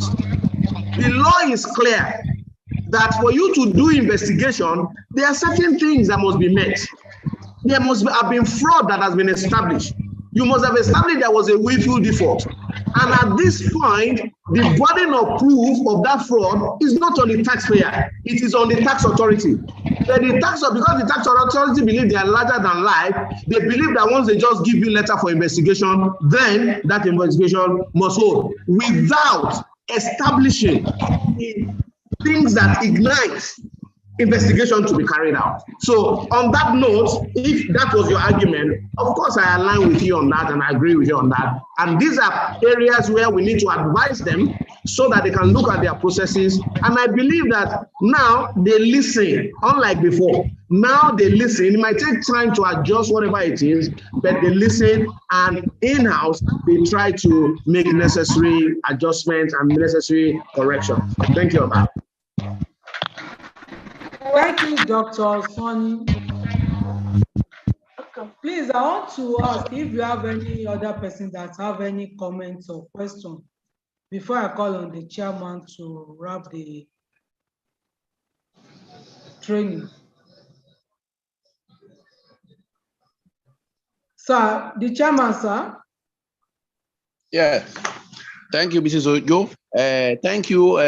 The law is clear that for you to do investigation, there are certain things that must be met. There must have been fraud that has been established. You must have established there was a willful default. And at this point, the burden of proof of that fraud is not on the taxpayer, it is on the tax authority. But because the tax authority believe they are larger than life, they believe that once they just give you letter for investigation, then that investigation must hold, without establishing things that ignite investigation to be carried out. So on that note, if that was your argument, of course I align with you on that and I agree with you on that. And these are areas where we need to advise them so that they can look at their processes. And I believe that now they listen, unlike before. Now they listen. It might take time to adjust whatever it is, but they listen, and in-house they try to make necessary adjustments and necessary corrections. Thank you, Abba. Thank you, Dr. Sonny. Please, I want to ask if you have any other person that have any comments or questions before I call on the chairman to wrap the training. Sir, the chairman, sir. Yes. Thank you, Mrs. Ojo. Thank you,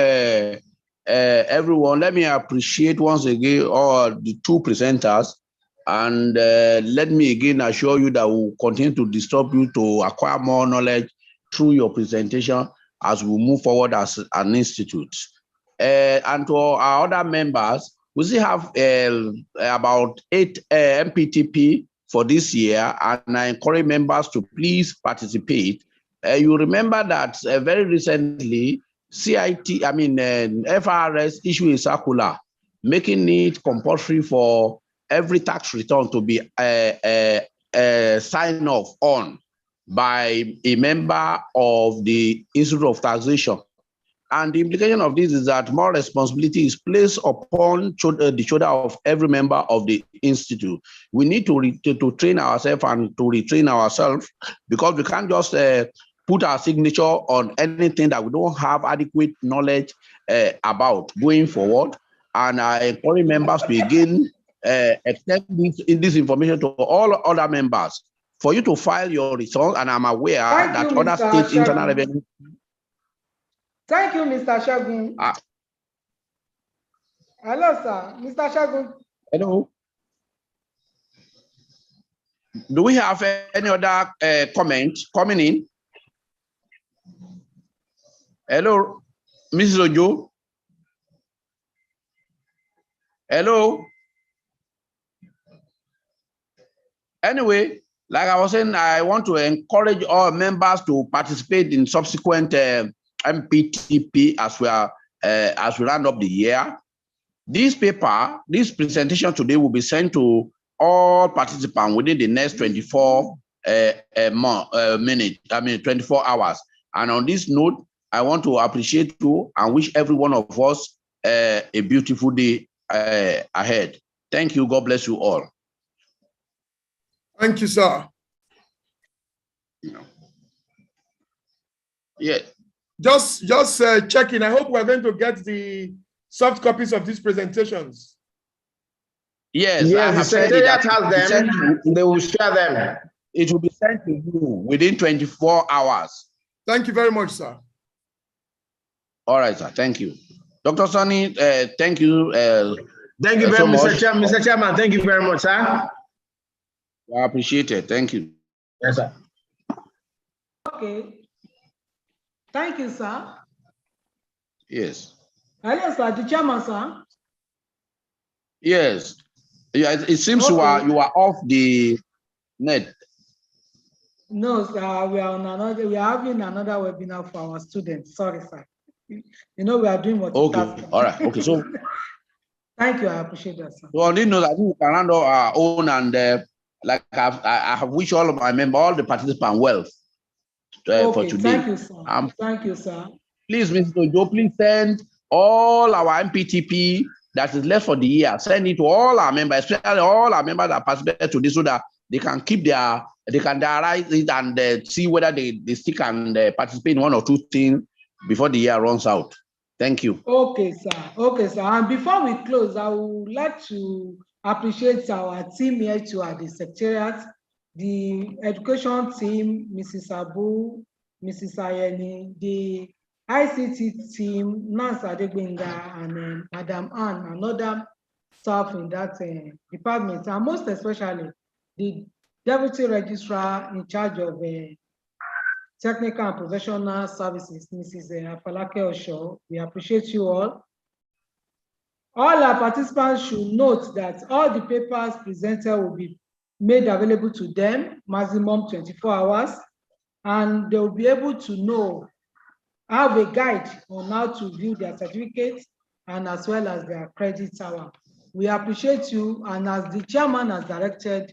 everyone. Let me appreciate once again all the two presenters, and let me again assure you that we'll continue to disturb you to acquire more knowledge through your presentation as we move forward as an institute. And to our other members, we still have about 8 MPTP for this year, and I encourage members to please participate. You remember that very recently, FRS issued a circular making it compulsory for every tax return to be signed off on by a member of the Institute of Taxation. And the implication of this is that more responsibility is placed upon the shoulder of every member of the institute. We need to train ourselves and to retrain ourselves, because we can't just put our signature on anything that we don't have adequate knowledge about going forward. And I encourage members to again extend this information to all other members for you to file your return. And I'm aware that other state internal revenue. Thank you, Mr. Shagun. Hello, sir. Mr. Shagun. Hello. Do we have any other comment coming in? Hello, Mrs. Ojo. Hello. Anyway, like I was saying, I want to encourage all members to participate in subsequent MPTP as we round up the year. This presentation today will be sent to all participants within the next 24 hours. And on this note, I want to appreciate you and wish every one of us a beautiful day ahead. Thank you. God bless you all. Thank you, sir. Yeah. Just checking. I hope we're going to get the soft copies of these presentations. Yes, the secretariat has them. They will share them. It will be sent to you within 24 hours. Thank you very much, sir. All right, sir. Thank you. Dr. Sonny, thank you. Thank you very much, Mr. Chairman. Thank you very much, sir. I appreciate it. Thank you. Yes, sir. Okay. Thank you, sir. Yes. Hello, sir. The chairman, sir. Yes. Yeah, it seems okay. you are off the net. No, sir. We are having another webinar for our students. Sorry, sir. You know, we are doing what. Okay. All right. Okay. So. Thank you. I appreciate that, sir. So on this note, I think we can round up our own, and like I have wished all of my members, all the participants well for today. Thank you, sir. Thank you, sir. Please, Mr. Ojo, please send all our MPTP that is left for the year. Send it to all our members, especially all our members that participate to this, so that they can keep they can diarize it and see whether they still can participate in one or two things before the year runs out. Thank you. Okay, sir. Okay, sir. And before we close, I would like to appreciate our team here too at the secretariat, the education team, Mrs. Abu, Mrs. Ayeni, the ICT team, Nance Adegbenga, and Madam Ann, and other staff in that department, and most especially the Deputy Registrar in charge of Technical and Professional Services, Mrs. Afalake Osho. We appreciate you all. All our participants should note that all the papers presented will be made available to them, maximum 24 hours, and they'll be able to have a guide on how to view their certificates and as well as their credit hour. We appreciate you, and as the chairman has directed,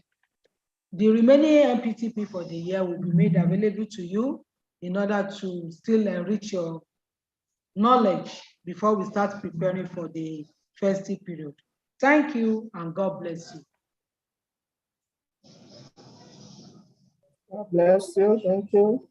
the remaining MPTP for the year will be made available to you in order to still enrich your knowledge before we start preparing for the festive period. Thank you, and God bless you. God bless you. Thank you.